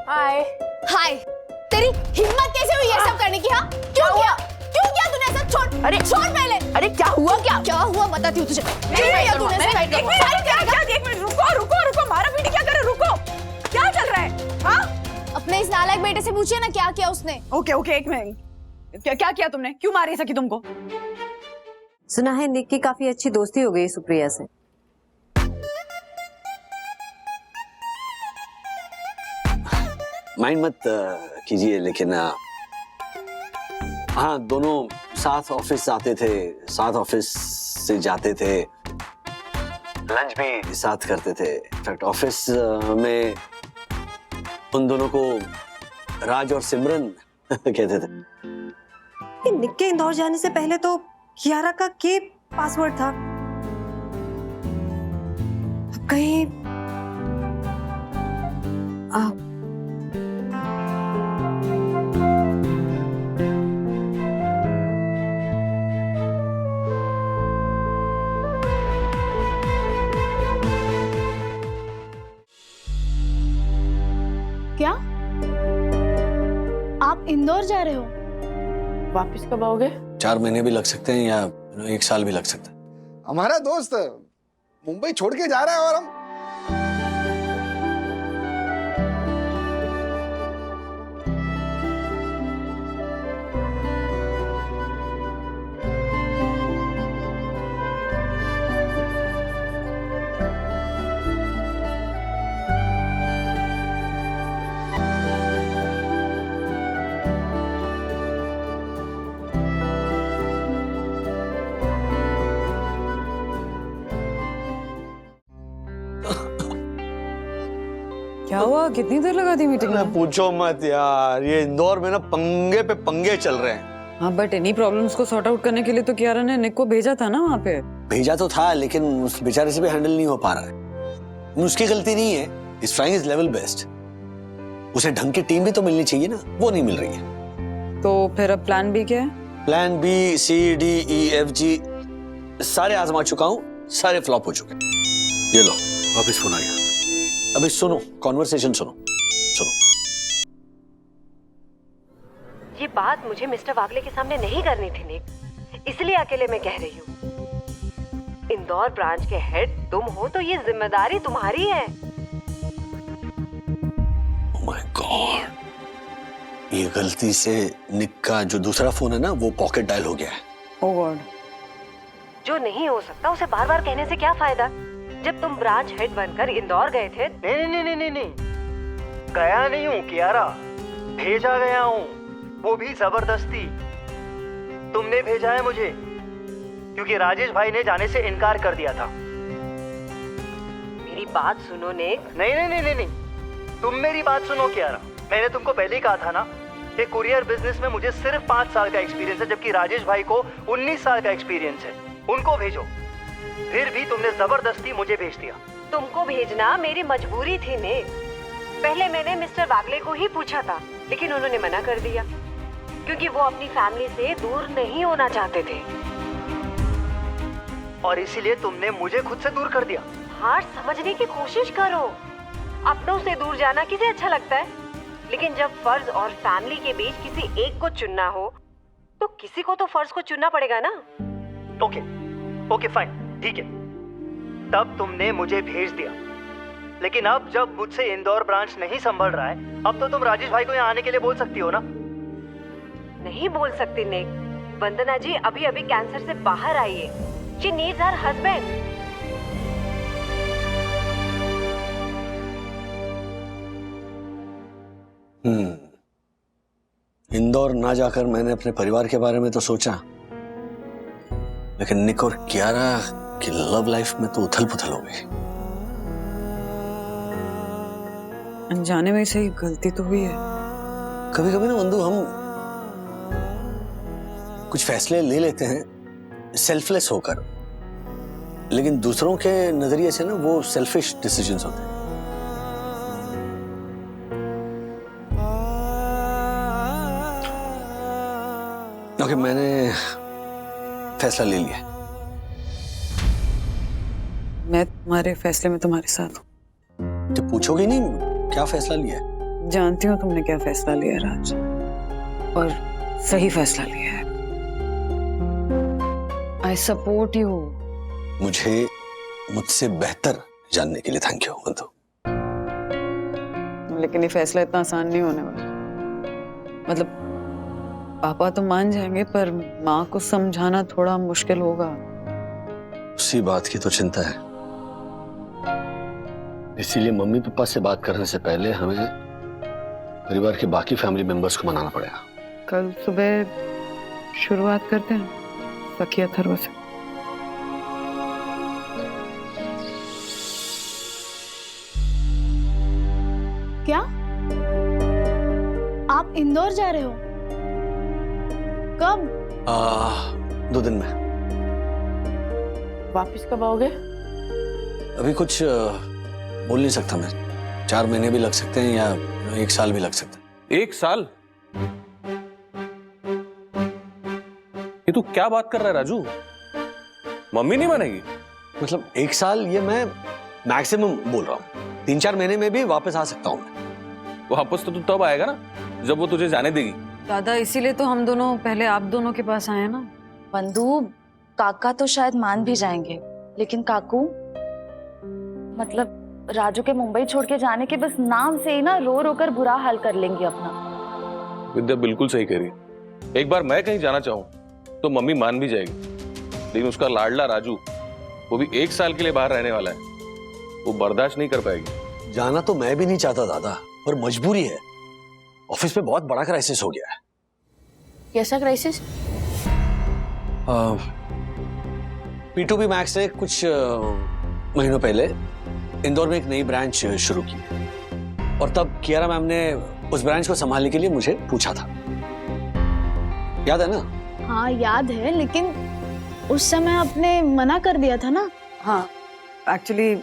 हाय। हाय, तेरी हिम्मत कैसे हुई ये सब करने की? हाँ, क्यों किया? क्यों किया तूने ऐसा? छोड़, अरे छोड़ पहले। अरे क्या हुआ? क्या हुआ बताती हूँ तुझे। नहीं, रुको, मारा पीटी क्या कर रहे हो? रुको, क्या चल रहा है? हाँ? अपने इस नालायक बेटे से पूछिए ना क्या किया उसने। ओके, एक मिनट। क्या किया तुमने? क्यों मारी सकी तुमको? सुना है निक की काफी अच्छी दोस्ती हो गई सुप्रिया से। माइंड मत कीजिए, लेकिन हाँ, दोनों साथ ऑफिस आते थे, साथ ऑफिस से जाते थे, लंच भी साथ करते थे। इनफैक्ट ऑफिस में उन दोनों को राज और सिमरन कहते थे। निक के इंदौर जाने से पहले तो कियारा का के पासवर्ड था। अब कहीं क्या? आप इंदौर जा रहे हो? वापस कब आओगे? 4 महीने भी लग सकते हैं या 1 साल भी लग सकता है। हमारा दोस्त मुंबई छोड़ के जा रहा है और हम क्या हुआ? कितनी देर लगा दी मीटिंग में? पूछो मत यार, ये इंदौर में ना पंगे पे पंगे चल रहे हैं। हाँ, बट एनी प्रॉब्लम्स को सॉर्ट आउट करने के लिए तो कियारा ने निक को भेजा था ना वहाँ पे। भेजा तो था, लेकिन उस बेचारे से भी हैंडल नहीं हो पा रहा है। उसकी गलती नहीं है, is trying his level best. उसे ढंग की टीम भी तो मिलनी चाहिए ना, वो नहीं मिल रही है। तो फिर अब प्लान बी क्या है? प्लान बी, सी, डी, ई, एफ, जी सारे आजमा चुका हूँ, सारे फ्लॉप हो चुके। ये लो, वापस फोन आ गया। अभी सुनो, कॉन्वर्सेशन सुनो। ये बात मुझे मिस्टर वागले के सामने नहीं करनी थी निक, इसलिए अकेले मैं कह रही हूँ। इंदौर ब्रांच के हेड तुम हो तो ये जिम्मेदारी तुम्हारी है। Oh my God, ये गलती से निक का जो दूसरा फोन है ना, वो पॉकेट डायल हो गया है। ओह गॉड। जो नहीं हो सकता उसे बार बार कहने से क्या फायदा? जब तुम ब्रांच हेड बनकर इंदौर गए थे। नहीं, गया नहीं हूँ कियारा, भेजा गया हूँ, वो भी जबरदस्ती। तुमने भेजा है मुझे क्योंकि राजेश भाई ने जाने से इनकार कर दिया था। मेरी बात सुनो निक। नहीं, तुम मेरी बात सुनो कियारा। मैंने तुमको पहले ही कहा था ना, ये कुरियर बिजनेस में मुझे सिर्फ 5 साल का एक्सपीरियंस है, जबकि राजेश भाई को 19 साल का एक्सपीरियंस है। उनको भेजो। फिर भी तुमने जबरदस्ती मुझे भेज दिया। तुमको भेजना मेरी मजबूरी थी निक। पहले मैंने मिस्टर वागले को ही पूछा था, लेकिन उन्होंने मना कर दिया क्योंकि वो अपनी फैमिली से दूर नहीं होना चाहते थे। और इसीलिए तुमने मुझे खुद से दूर कर दिया। हार समझने की कोशिश करो। अपनों से दूर जाना किसे अच्छा लगता है? लेकिन जब फर्ज और फैमिली के बीच किसी एक को चुनना हो तो किसी को तो फर्ज को चुनना पड़ेगा ना। ओके फाइन, ठीक है। तब तुमने मुझे भेज दिया, लेकिन अब जब मुझसे इंदौर ब्रांच नहीं संभल रहा है, अब तो तुम राजेश भाई को यहाँ आने के लिए बोल सकती हो ना? नहीं बोल सकती निक। वंदना जी अभी अभी कैंसर से बाहर आई है। She needs her husband. Indore ना जाकर मैंने अपने परिवार के बारे में तो सोचा, लेकिन निक और कियारा की लव लाइफ में तो उथल पुथल हो गई। अनजाने में से गलती तो हुई है। कभी कभी ना वंदु, हम कुछ फैसले ले लेते हैं सेल्फलेस होकर, लेकिन दूसरों के नजरिए से ना वो सेल्फिश डिसीजंस होते हैं। ओके, मैंने फैसला ले लिया। मैं तुम्हारे फैसले में तुम्हारे साथ हूँ। तो पूछोगे नहीं क्या फैसला लिया है? जानती हूँ तुमने क्या फैसला लिया राज, और सही फैसला लिया है। I support you. मुझे मुझसे बेहतर जानने के लिए थैंक यू बंधु। लेकिन ये फैसला इतना आसान नहीं होने वाला। मतलब पापा तो मान जाएंगे, पर माँ को समझाना थोड़ा मुश्किल होगा। उसी बात की तो चिंता है, इसीलिए मम्मी पापा से बात करने से पहले हमें परिवार के बाकी फैमिली मेंबर्स को मनाना पड़ेगा। कल सुबह शुरुआत करते हैं सखी अथर्व से। क्या आप इंदौर जा रहे हो? कब? 2 दिन में। वापस कब आओगे? अभी कुछ बोल नहीं सकता मैं। 4 महीने भी लग सकते हैं या 1 साल भी लग सकता है। 1 साल? ये तू क्या बात कर रहा है राजू? मम्मी नहीं मानेगी? मतलब 1 साल ये मैं मैक्सिमम बोल रहा हूँ। 3-4 महीने में भी वापस आ सकता हूँ मैं। वापस तो तू तब आएगा ना जब वो तुझे जाने देगी। दादा इसीलिए तो हम दोनों पहले आप दोनों के पास आए ना। बंधु, काका तो शायद मान भी जाएंगे, लेकिन काकू, मतलब राजू के मुंबई छोड़ के जाने के बस नाम से ही ना रो रो कर बुरा हाल कर लेंगे अपना। विद्या बिल्कुल सही कह रही है। एक बार मैं कहीं जाना चाहूँ तो मम्मी मान भी जाएगी, लेकिन उसका लाडला राजू, वो भी 1 साल के लिए बाहर रहने वाला है, वो बर्दाश्त नहीं कर पाएगी। जाना तो मैं भी नहीं चाहता दादा, पर मजबूरी है। ऑफिस में बहुत बड़ा क्राइसिस हो गया है। कैसा क्राइसिस? P2P मैक्स ने कुछ महीनों पहले इंदौर में एक नई ब्रांच शुरू की, और तब कियारा मैम ने उस ब्रांच को संभालने के लिए मुझे पूछा था। याद है ना? हाँ याद है, लेकिन उस समय आपने मना कर दिया था ना। हाँ, एक्चुअली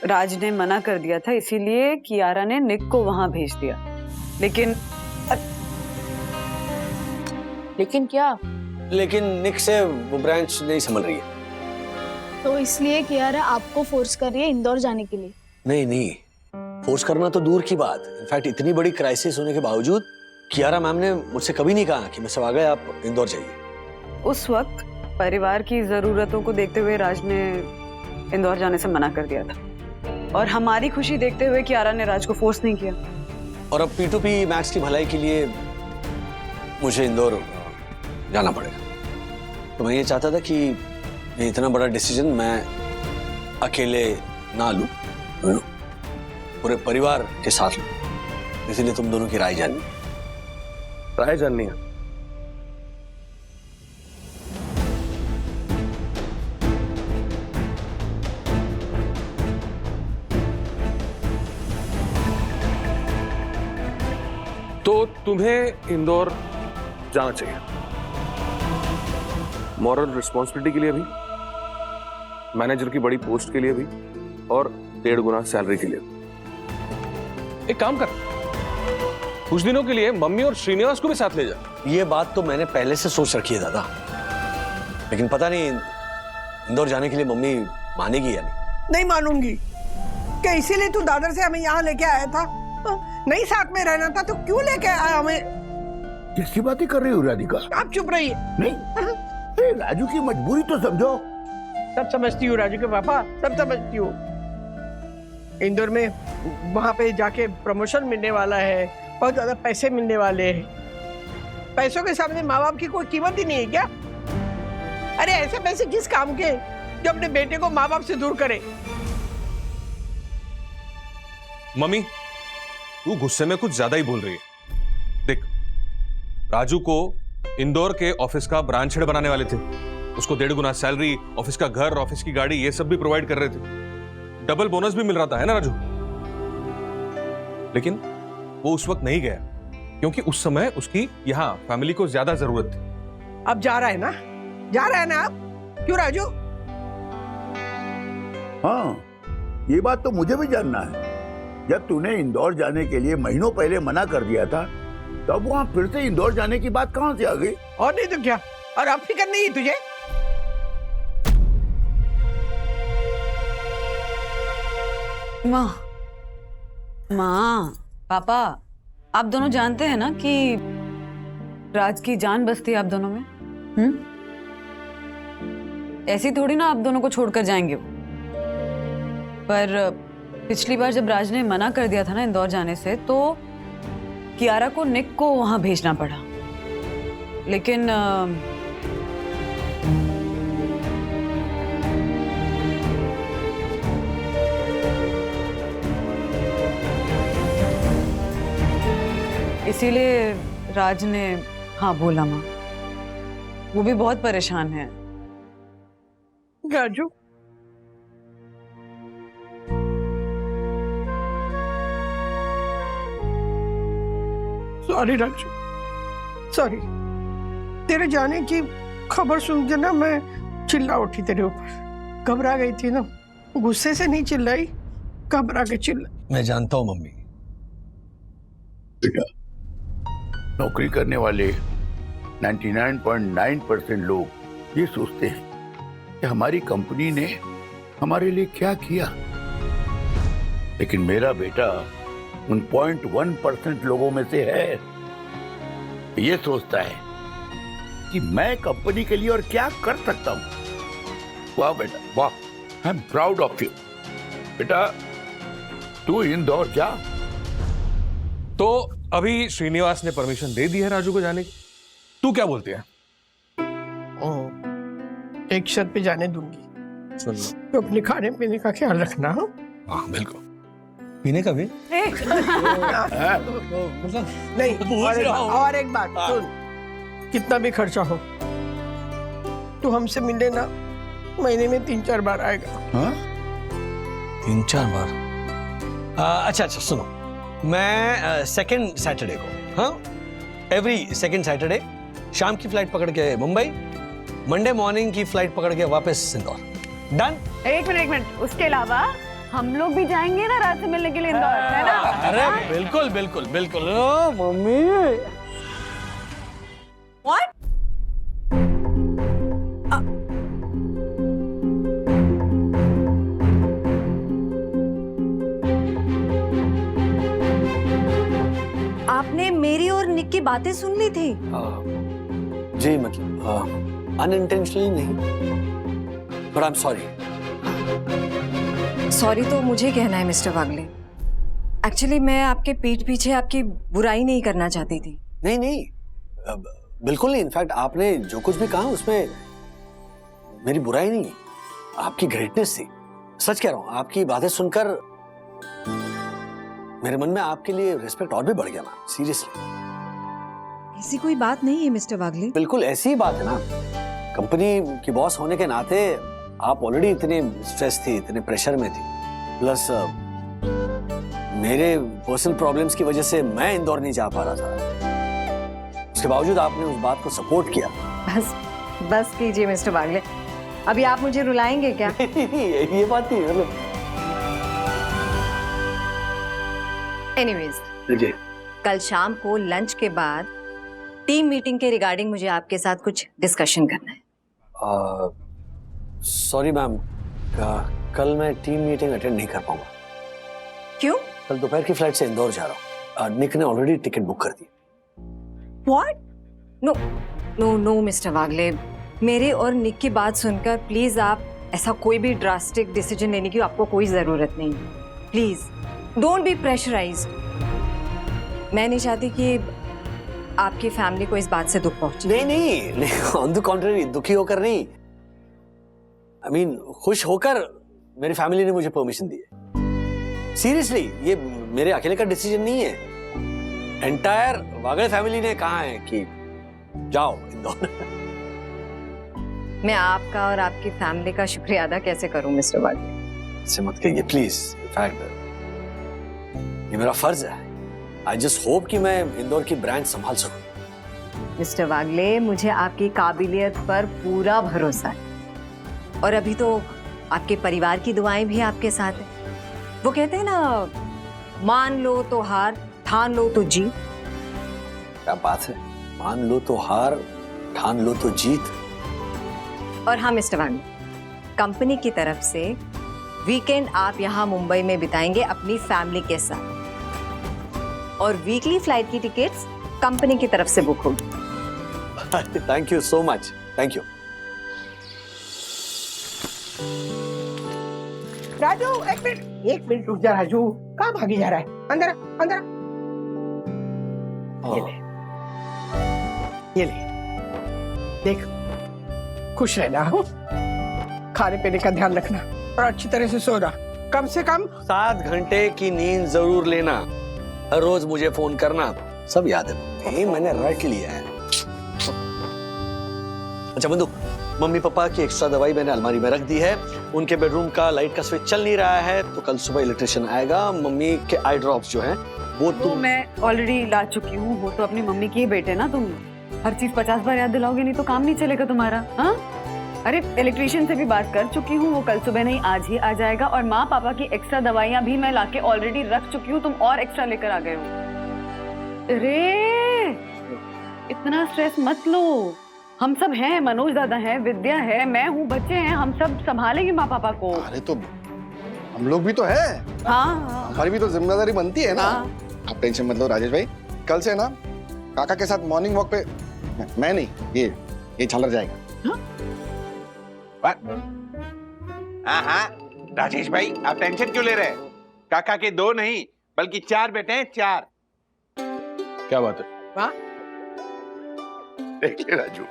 राज ने मना कर दिया था, इसीलिए कियारा ने निक को वहां भेज दिया। लेकिन क्या? लेकिन निक से वो ब्रांच नहीं संभल रही है। तो इसलिए कियारा आपको फोर्स कर रही है इंदौर जाने के लिए? नहीं, फोर्स करना तो दूर की बात। इनफैक्ट इतनी बड़ी क्राइसिस होने के बावजूद कियारा मैम ने मुझसे कभी नहीं कहा कि मिस्टर वाघा आप इंदौर जाइए। उस वक्त परिवार की जरूरतों को देखते हुए राज ने इंदौर जाने से मना कर दिया था, और हमारी खुशी देखते हुए कियारा ने राज को फोर्स नहीं किया। और अब P2P मैक्स की भलाई के लिए मुझे इंदौर जाना पड़ेगा। तो मैं ये चाहता था कि ये इतना बड़ा डिसीजन मैं अकेले ना लूं, पूरे परिवार के साथ लूं। इसीलिए तुम दोनों की राय जाननी है। तो तुम्हें इंदौर जाना चाहिए, मॉरल रिस्पॉन्सिबिलिटी के लिए भी, मैनेजर की बड़ी पोस्ट के लिए भी, और 1.5 गुना सैलरी के लिए। एक काम कर, कुछ दिनों के लिए मम्मी और श्रीनिवास को भी साथ ले जा। ये बात तो मैंने पहले से सोच रखी है दादा, लेकिन पता नहीं इंदौर जाने के लिए मम्मी मानेगी या नहीं। नहीं मानूंगी। क्या इसीलिए तू दादर से हमें यहाँ लेके आया था? नहीं साथ में रहना था तो क्यों लेके आया हमें? कैसी बातें कर रही हो राधिका? आप चुप रहिए। नहीं, राजू की मजबूरी तो समझो। सब समझती हूँ राजू के पापा, सब समझती हूँ। इंदौर में वहाँ पे जाके प्रमोशन मिलने वाला है, बहुत ज्यादा पैसे मिलने वाले हैं। पैसों के सामने माँ बाप की कोई कीमत ही नहीं है क्या? अरे ऐसे पैसे किस काम के जो अपने बेटे को माँ बाप से दूर करे? मम्मी, तू गुस्से में कुछ ज्यादा ही बोल रही है। देख, राजू को इंदौर के ऑफिस का ब्रांच हेड बनाने वाले थे, उसको 1.5 गुना सैलरी, ऑफिस का घर, ऑफिस की गाड़ी, ये सब भी प्रोवाइड कर रहे थे, डबल बोनस भी मिल रहा था, है ना राजू? लेकिन वो उस वक्त नहीं गया क्योंकि उस समय उसकी यहाँ फैमिली को ज्यादा जरूरत थी। अब जा रहा है ना? जा रहा है ना आप? क्यों राजू? हाँ, ये बात तो मुझे भी जानना है। जब तूने इंदौर जाने के लिए महीनों पहले मना कर दिया था, तब वहां फिर से इंदौर जाने की बात कहां से आ गई? और नहीं तो क्या? और अब फिक्र नहीं है तुझे? माँ, पापा, आप दोनों जानते हैं ना कि राज की जान बसती है आप दोनों में। ऐसी थोड़ी ना आप दोनों को छोड़कर जाएंगे वो। पर पिछली बार जब राज ने मना कर दिया था ना इंदौर जाने से, तो कियारा को निक को वहां भेजना पड़ा। लेकिन इसीलिए राज ने हाँ बोला। माँ वो भी बहुत परेशान है। Raju, sorry Raju, sorry. तेरे जाने की खबर सुन के ना मैं चिल्ला उठी तेरे ऊपर। घबरा गई थी ना, गुस्से से नहीं चिल्लाई, घबरा के चिल्लाई। मैं जानता हूँ मम्मी। बेटा, नौकरी करने वाले 99.9% लोग ये सोचते हैं कि हमारी कंपनी ने हमारे लिए क्या किया, लेकिन मेरा बेटा उन 0.1% लोगों में से है। ये सोचता है कि मैं कंपनी के लिए और क्या कर सकता हूं। वाह बेटा वाह, I am proud of you. बेटा तू इंदौर जा। तो अभी श्रीनिवास ने परमिशन दे दी है राजू को जाने की। तू क्या बोलती है? एक शर्त पे जाने दूंगी। सुन तो अपने खाने पीने का ख्याल रखना। हाँ बिल्कुल। पीने का भी? नहीं, और एक बात सुन, कितना भी खर्चा हो तू हमसे मिलने ना महीने में 3-4 बार आएगा। हाँ? 3-4 बार? अच्छा अच्छा सुनो, मैं सेकंड सैटरडे को, हाँ, एवरी सेकंड सैटरडे शाम की फ्लाइट पकड़ के मुंबई, मंडे मॉर्निंग की फ्लाइट पकड़ के वापस इंदौर। डन? एक मिनट, उसके अलावा हम लोग भी जाएंगे ना रात से मिलने के लिए इंदौर, है ना? अरे बिल्कुल बिल्कुल बिल्कुल। ओ मम्मी। What? आपने मेरी और निक की बातें सुन ली थी? जी मतलब अनइंटेंशनली नहीं, but I am sorry. Sorry तो मुझे कहना है मिस्टर वागले। एक्चुअली मैं आपके पीठ पीछे आपकी बुराई नहीं करना चाहती थी। नहीं नहीं, बिल्कुल नहीं। इनफैक्ट आपने जो कुछ भी कहा उसमें मेरी बुराई नहीं है, आपकी ग्रेटनेस थी। सच कह रहा हूँ, आपकी बातें सुनकर मेरे मन में आपके लिए रिस्पेक्ट और भी बढ़ गया ना, सीरियसली। ऐसी कोई बात नहीं है मिस्टर वागले। बिल्कुल ऐसी ही बात है ना। कंपनी की बॉस होने के नाते आप ऑलरेडी इतने स्ट्रेस थी, इतने प्रेशर में थी, प्लस मेरे पर्सनल प्रॉब्लम्स की वजह से मैं इंदौर नहीं जा पा रहा था। उसके बावजूद आपने उस बात को सपोर्ट किया। बस कीजिए मिस्टर वागले, अभी आप मुझे रुलाएंगे क्या? ये बात नहीं, मतलब एनीवेज, कल शाम को लंच के बाद टीम मीटिंग के रिगार्डिंग मुझे आपके साथ कुछ डिस्कशन करना है। सॉरी मैम, कल मैं टीम मीटिंग अटेंड नहीं कर पाऊंगा। क्यों? कल दोपहर की फ्लाइट से इंदौर जा रहा हूँ। निक ने ऑलरेडी टिकट बुक कर दी। What? नो मिस्टर वागले, मेरे और निक की बात सुनकर प्लीज आप ऐसा कोई भी ड्रास्टिक डिसीजन लेने की आपको कोई जरूरत नहीं। Please don't be pressurised. मैं नहीं चाहती कि आपकी फैमिली को इस बात से दुख पहुंचे। नहीं, ऑन द कॉन्ट्ररी, दुखी होकर नहीं, I mean, खुश होकर मेरी फैमिली ने मुझे परमिशन दी है। सीरियसली, ये मेरे अकेले का डिसीजन नहीं है। एंटायर वागले फैमिली ने कहा है कि जाओ इंदौर। मैं आपका और आपकी फैमिली का शुक्रिया अदा कैसे करूं मिस्टर वागले? ऐसे मत कहिए प्लीज। इनफैक्ट ये मेरा फर्ज है। आई जस्ट होप कि मैं इंदौर की ब्रांच संभाल सकूं। मिस्टर वागले, मुझे आपकी काबिलियत पर पूरा भरोसा है, और अभी तो आपके परिवार की दुआएं भी आपके साथ हैं। वो कहते हैं ना, मान लो तो हार, ठान लो तो जीत। क्या बात है, मान लो तो हार, ठान लो तो जीत। और हाँ मिस्टर वागले, कंपनी की तरफ से वीकेंड आप यहाँ मुंबई में बिताएंगे अपनी फैमिली के साथ। और वीकली फ्लाइट की टिकट्स कंपनी की तरफ से बुक होगी। Thank you so much, thank you. Raju एक मिनट रुक जा राजू, कहाँ भागी जा रहा है? अंदर आ, अंदर आ। ये ले देख, खुश रहना हो, खाने पीने का ध्यान रखना और अच्छी तरह से सोना, कम से कम 7 घंटे की नींद जरूर लेना, हर रोज मुझे फोन करना। सब याद है, ये मैंने रट लिया है। अच्छा बंधु, मम्मी पापा की एक्स्ट्रा दवाई मैंने अलमारी में रख दी है। उनके बेडरूम का लाइट का स्विच चल नहीं रहा है, तो कल सुबह इलेक्ट्रिशियन आएगा। मम्मी के आई ड्रॉप्स जो हैं वो तो मैं ऑलरेडी ला चुकी हूँ। वो तो अपनी मम्मी की ही बेटे ना, तुम हर चीज 50 बार याद दिलाओगे नहीं तो काम नहीं चलेगा तुम्हारा। हाँ, अरे इलेक्ट्रिशियन से भी बात कर चुकी हूँ, वो कल सुबह नहीं आज ही आ जाएगा। और माँ पापा की एक्स्ट्रा दवाइयाँ भी मैं लाके ऑलरेडी रख चुकी हूँ, तुम और एक्स्ट्रा लेकर आ गए हो। अरे इतना स्ट्रेस मत लो, हम सब हैं, मनोज दादा है, विद्या है, मैं हूँ, बच्चे हैं, हम सब संभालेंगे माँ पापा को। अरे तो हम लोग भी तो है। हाँ, हमारी भी तो जिम्मेदारी बनती है ना। आप टेंशन मत लो राजेश भाई, कल से ना काका के साथ मॉर्निंग वॉक पे मैं नहीं, ये झालर जाएगा। हाँ राजेश भाई, आप टेंशन क्यों ले रहे हैं? काका के 2 नहीं बल्कि 4 बेटे हैं, 4। क्या बात है? देख ले राजू,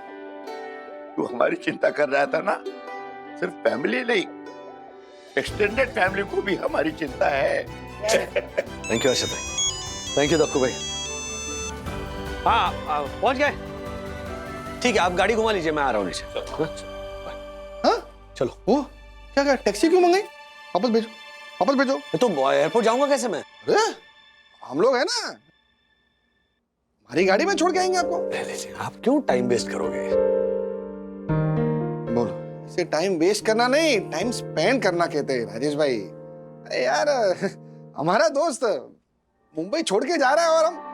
तू हमारी चिंता कर रहा था ना, सिर्फ फैमिली नहीं, एक्सटेंडेड फैमिली को भी हमारी चिंता है। थैंक यू अर्षद भाई, थैंक यू दक्कू भाई। हाँ, पहुंच गए? ठीक है, आप गाड़ी घुमा लीजिए, मैं आ रहा हूँ नीचे। हाँ चलो। वो क्या टैक्सी क्यों मंगाई? वापस भेजो, वापस भेजो। तो एयरपोर्ट जाऊंगा कैसे मैं? अरे हम लोग है ना, हमारी गाड़ी में छोड़ के आएंगे आपको। आप क्यों टाइम वेस्ट करोगे? बोलो, इसे टाइम वेस्ट करना नहीं, टाइम स्पेंड करना कहते हैं राजेश भाई। अरे यार, हमारा दोस्त मुंबई छोड़ के जा रहा है और हम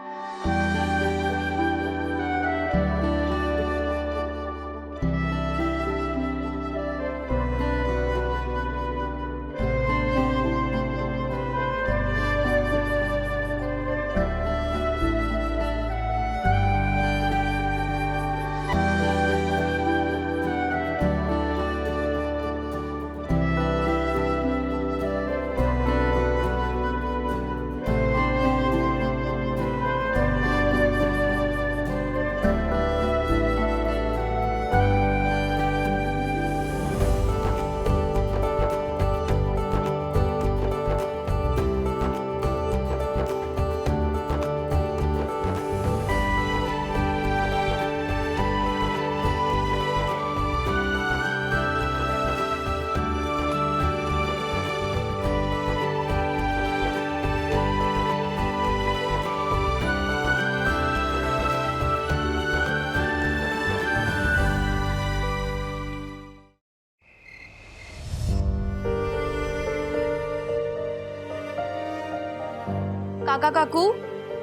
काका काकू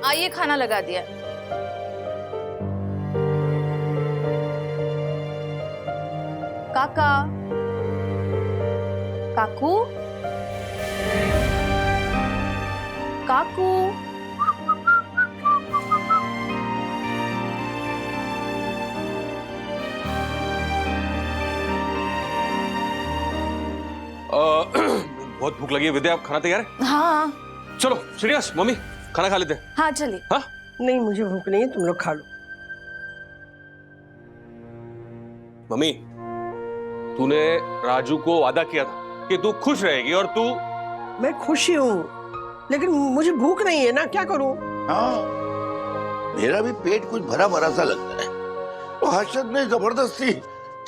आइए, खाना लगा दिया। काका काकू काकू बहुत भूख लगी है विद्या, आप खाना तैयार है? हाँ चलो सीरियस, मम्मी खाना खा लेते हैं। हाँ चलिए। हाँ नहीं, मुझे भूख नहीं है, तुम लोग खा लो। मम्मी, तूने राजू को वादा किया था कि तू खुश रहेगी और तू। मैं खुश ही हूँ, लेकिन मुझे भूख नहीं है ना, क्या करूँ? हाँ, मेरा भी पेट कुछ भरा भरा सा लगता है। तो हर्षद ने जबरदस्ती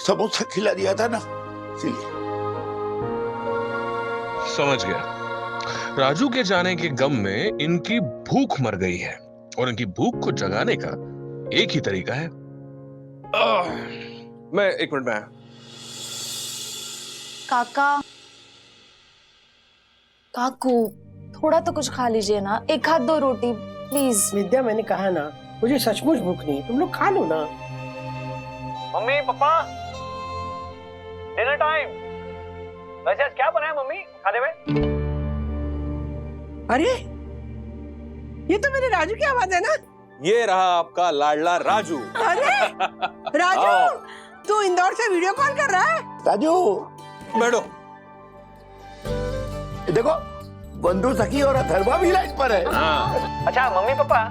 समोसा खिला दिया था ना, इसलिए। समझ गया, राजू के जाने के गम में इनकी भूख मर गई है और इनकी भूख को जगाने का एक ही तरीका है। मैं 1 मिनट में आया। काका काकू थोड़ा तो कुछ खा लीजिए ना, 1 हाथ 2 रोटी प्लीज। विद्या, मैंने कहा ना, मुझे सचमुच भूख नहीं है, तुम लोग खा लो ना। Mummy papa, dinner time. वैसे आज क्या बनाया मम्मी खाने में? अरे ये तो मेरे राजू की आवाज है ना। ये रहा आपका लाडला राजू। अरे राजू, तू इंदौर से वीडियो कॉल कर रहा है? राजू बैठो। देखो बंधु सखी और अथर्वा भी लाइन पर है। अच्छा मम्मी पापा,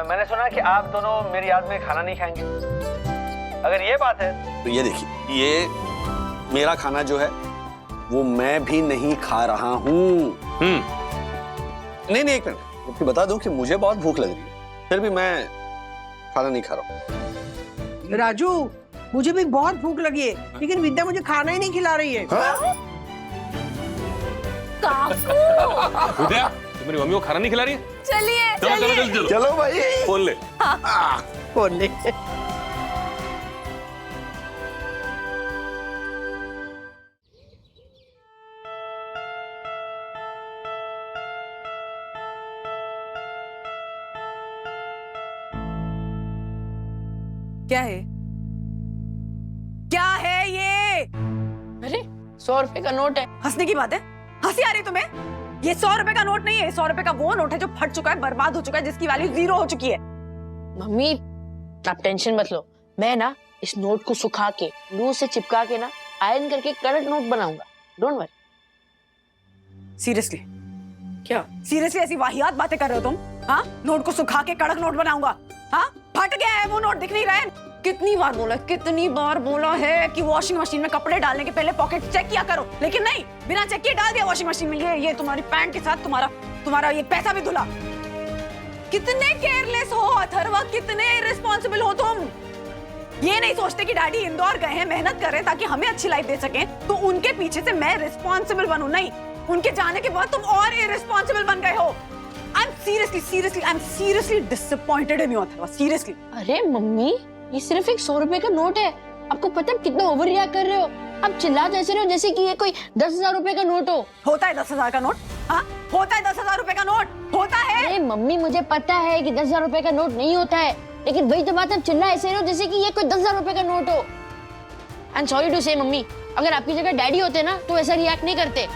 मैंने सुना कि आप दोनों मेरी याद में खाना नहीं खाएंगे। अगर ये बात है तो ये देखिए, ये मेरा खाना जो है वो मैं भी नहीं खा रहा हूँ। नहीं एक मिनट, आपको बता दूं कि मुझे बहुत भूख लग रही है, फिर भी मैं खाना नहीं खा रहा हूँ। राजू, मुझे भी बहुत भूख लगी है, लेकिन विद्या मुझे खाना ही नहीं खिला रही है। विद्या, तो मेरी मम्मी को खाना नहीं खिला रही है? चलिए चलो चलो भाई, फोन ले। फोन ले। क्या है? क्या है ये? अरे 100 रुपए का नोट है। हंसने की बात है? हंसी आ रही है तुम्हें? ये 100 रुपए का नोट नहीं है, 100 रुपए का वो नोट है जो फट चुका है, बर्बाद हो चुका है, जिसकी वैल्यू 0 हो चुकी है। मम्मी आप टेंशन मत लो, मैं ना इस नोट को सुखा के ग्लू से चिपका के ना आयरन करके कड़क नोट बनाऊंगा। Don't worry. सीरियसली? क्या सीरियसली ऐसी वाहियात बातें कर रहे हो तुम? हाँ, नोट को सुखा के कड़क नोट बनाऊंगा? हाँ, फट गया है वो नोट, दिख नहीं रहा है? कितनी बार बोला है कि वॉशिंग मशीन में कपड़े डालने के पहले पॉकेट चेक किया करो, लेकिन नहीं, बिना चेक किए डाल दिया वॉशिंग मशीन में। ये तुम्हारी पैंट के साथ तुम्हारा ये पैसा भी धुला। कितने केयरलेस हो अथर्वा, कितने इररिस्पॉन्सिबल हो तुम। ये नहीं सोचते कि डैडी इंदौर गए हैं, मेहनत कर रहे हैं ताकि हमें अच्छी लाइफ दे सकें, तो उनके पीछे से मैं रिस्पॉन्सिबल बनूं? नहीं, उनके जाने के बाद तुम और इररिस्पॉन्सिबल बन गए हो। I am seriously disappointed in you Atharva, seriously. अरे मम्मी, ये सिर्फ एक 100 रुपए का नोट है। आपको पता है कितना ओवर रिएक्ट कर रहे हो? आप चिल्लाते ऐसे रहे हो जैसे कि ये कोई 10,000 रुपए का नोट हो। होता है 10,000 का नोट? हाँ, होता है 10,000 रुपए का नोट, होता है। अरे मम्मी, मुझे पता है कि 10,000 रुपए का नोट नहीं होता है, लेकिन वही तो बात, आप चिल्ला ऐसे रहे हो जैसे कि ये कोई 10,000 रुपए का नोट हो। आई एम सॉरी टू से मम्मी, अगर आपकी जगह डैडी होते ना तो ऐसा रिएक्ट नहीं करते।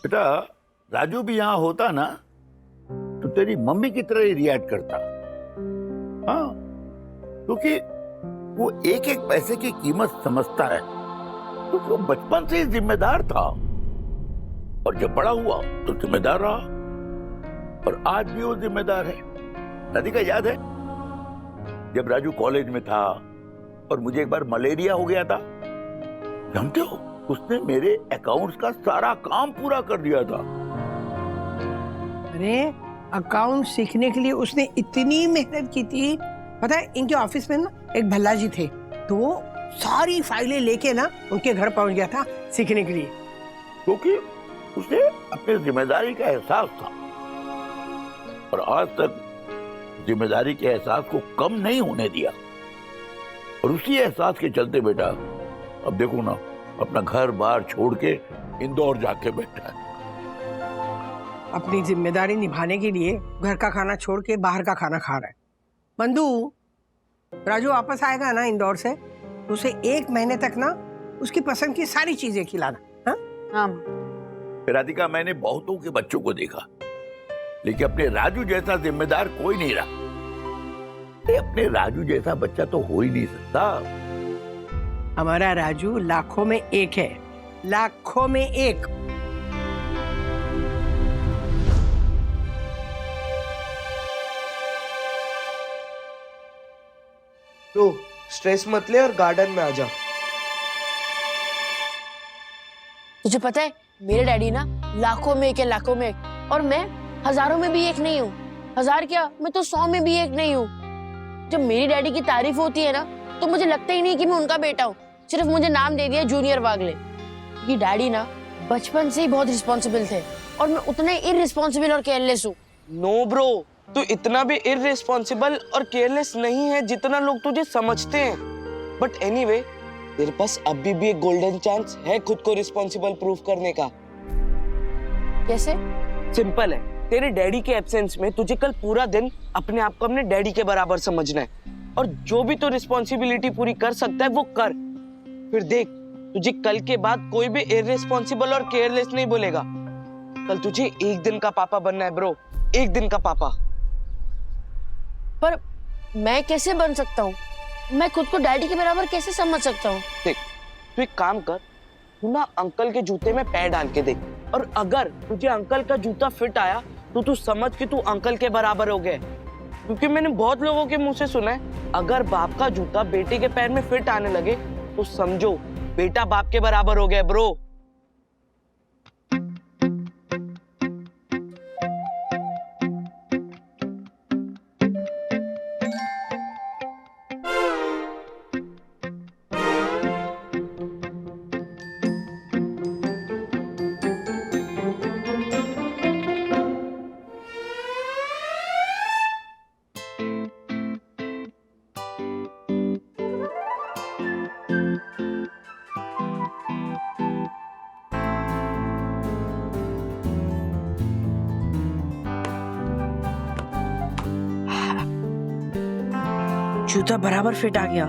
बेटा राजू भी यहाँ होता ना तो तेरी मम्मी की तरह ही रिएक्ट करता। हाँ, क्योंकि वो एक एक पैसे की कीमत समझता है, क्योंकि वो बचपन से ही जिम्मेदार था और जब बड़ा हुआ तो जिम्मेदार रहा, और आज भी वो जिम्मेदार है। राधिका याद है जब राजू कॉलेज में था और मुझे एक बार मलेरिया हो गया था, जानते हो उसने मेरे अकाउंट्स का सारा काम पूरा कर दिया था। अरे अकाउंट सीखने के लिए उसने इतनी मेहनत की थी। पता है इनके ऑफिस में ना एक भल्ला जी थे, तो सारी फाइलें लेके ना उनके घर पहुंच गया था सीखने के लिए, क्योंकि उसे अपनी जिम्मेदारी का एहसास था, और आज तक जिम्मेदारी के एहसास को कम नहीं होने दिया। और उसी एहसास के चलते बेटा अब देखो ना, अपना घर बार छोड़ के इंदौर जाके बैठा है। अपनी जिम्मेदारी निभाने के लिए घर का खाना छोड़ के बाहर का खाना खा रहा है। बंधु, राजू वापस आएगा ना इंदौर से, तो उसे 1 महीने तक ना उसकी पसंद की सारी चीजें खिलाना। हाँ राधिका, मैंने बहुतों के बच्चों को देखा, लेकिन अपने राजू जैसा जिम्मेदार कोई नहीं रहा। अपने राजू जैसा बच्चा तो हो ही नहीं सकता। हमारा राजू लाखों में एक है, लाखों में एक। तो स्ट्रेस मत ले और गार्डन में आ जा। तुझे पता है मेरे डैडी ना लाखों में एक है, लाखों में एक, और मैं हजारों में भी एक नहीं हूँ। 1000 क्या, मैं तो 100 में भी एक नहीं हूँ। जब मेरी डैडी की तारीफ होती है ना तो मुझे लगता ही नहीं कि मैं उनका बेटा हूँ, सिर्फ मुझे नाम दे दिया जूनियर वागले। ये डैडी ना बचपन से ही बहुत रिस्पॉन्सिबल थे और मैं उतना ही इररिस्पॉन्सिबल और केयरलेस हूँ। नो ब्रो, तू इतना भी इररिस्पॉन्सिबल और केयरलेस नहीं है जितना लोग तुझे समझते हैं। बट एनीवे, तेरे पास अभी भी एक गोल्डन चांस है खुद को रिस्पॉन्सिबल प्रूव करने का। कैसे? सिंपल है, तेरे डैडी के एब्सेंस में तुझे कल पूरा दिन अपने आप को अपने डैडी के बराबर समझना है। और जो भी तू रिस्पॉन्सिबिलिटी पूरी कर सकता है वो कर। फिर देख, तुझे कल के बाद कोई भी इररिस्पॉन्सिबल और केयरलेस नहीं बोलेगा। कल तुझे एक दिन का पापा बनना है ब्रो, एक दिन का पापा। पर मैं कैसे बन सकता हूँ? मैं खुद को डैडी के बराबर कैसे समझ सकता हूँ? देख, तू एक काम कर, तू ना अंकल के जूते में पैर डाल के देख, और अगर तुझे अंकल का जूता फिट आया तो तू समझ कि तू अंकल के बराबर हो गया। क्योंकि मैंने बहुत लोगों के मुंह से सुना है, अगर बाप का जूता बेटे के पैर में फिट आने लगे तो समझो बेटा बाप के बराबर हो गया ब्रो। जूता बराबर फिट आ गया,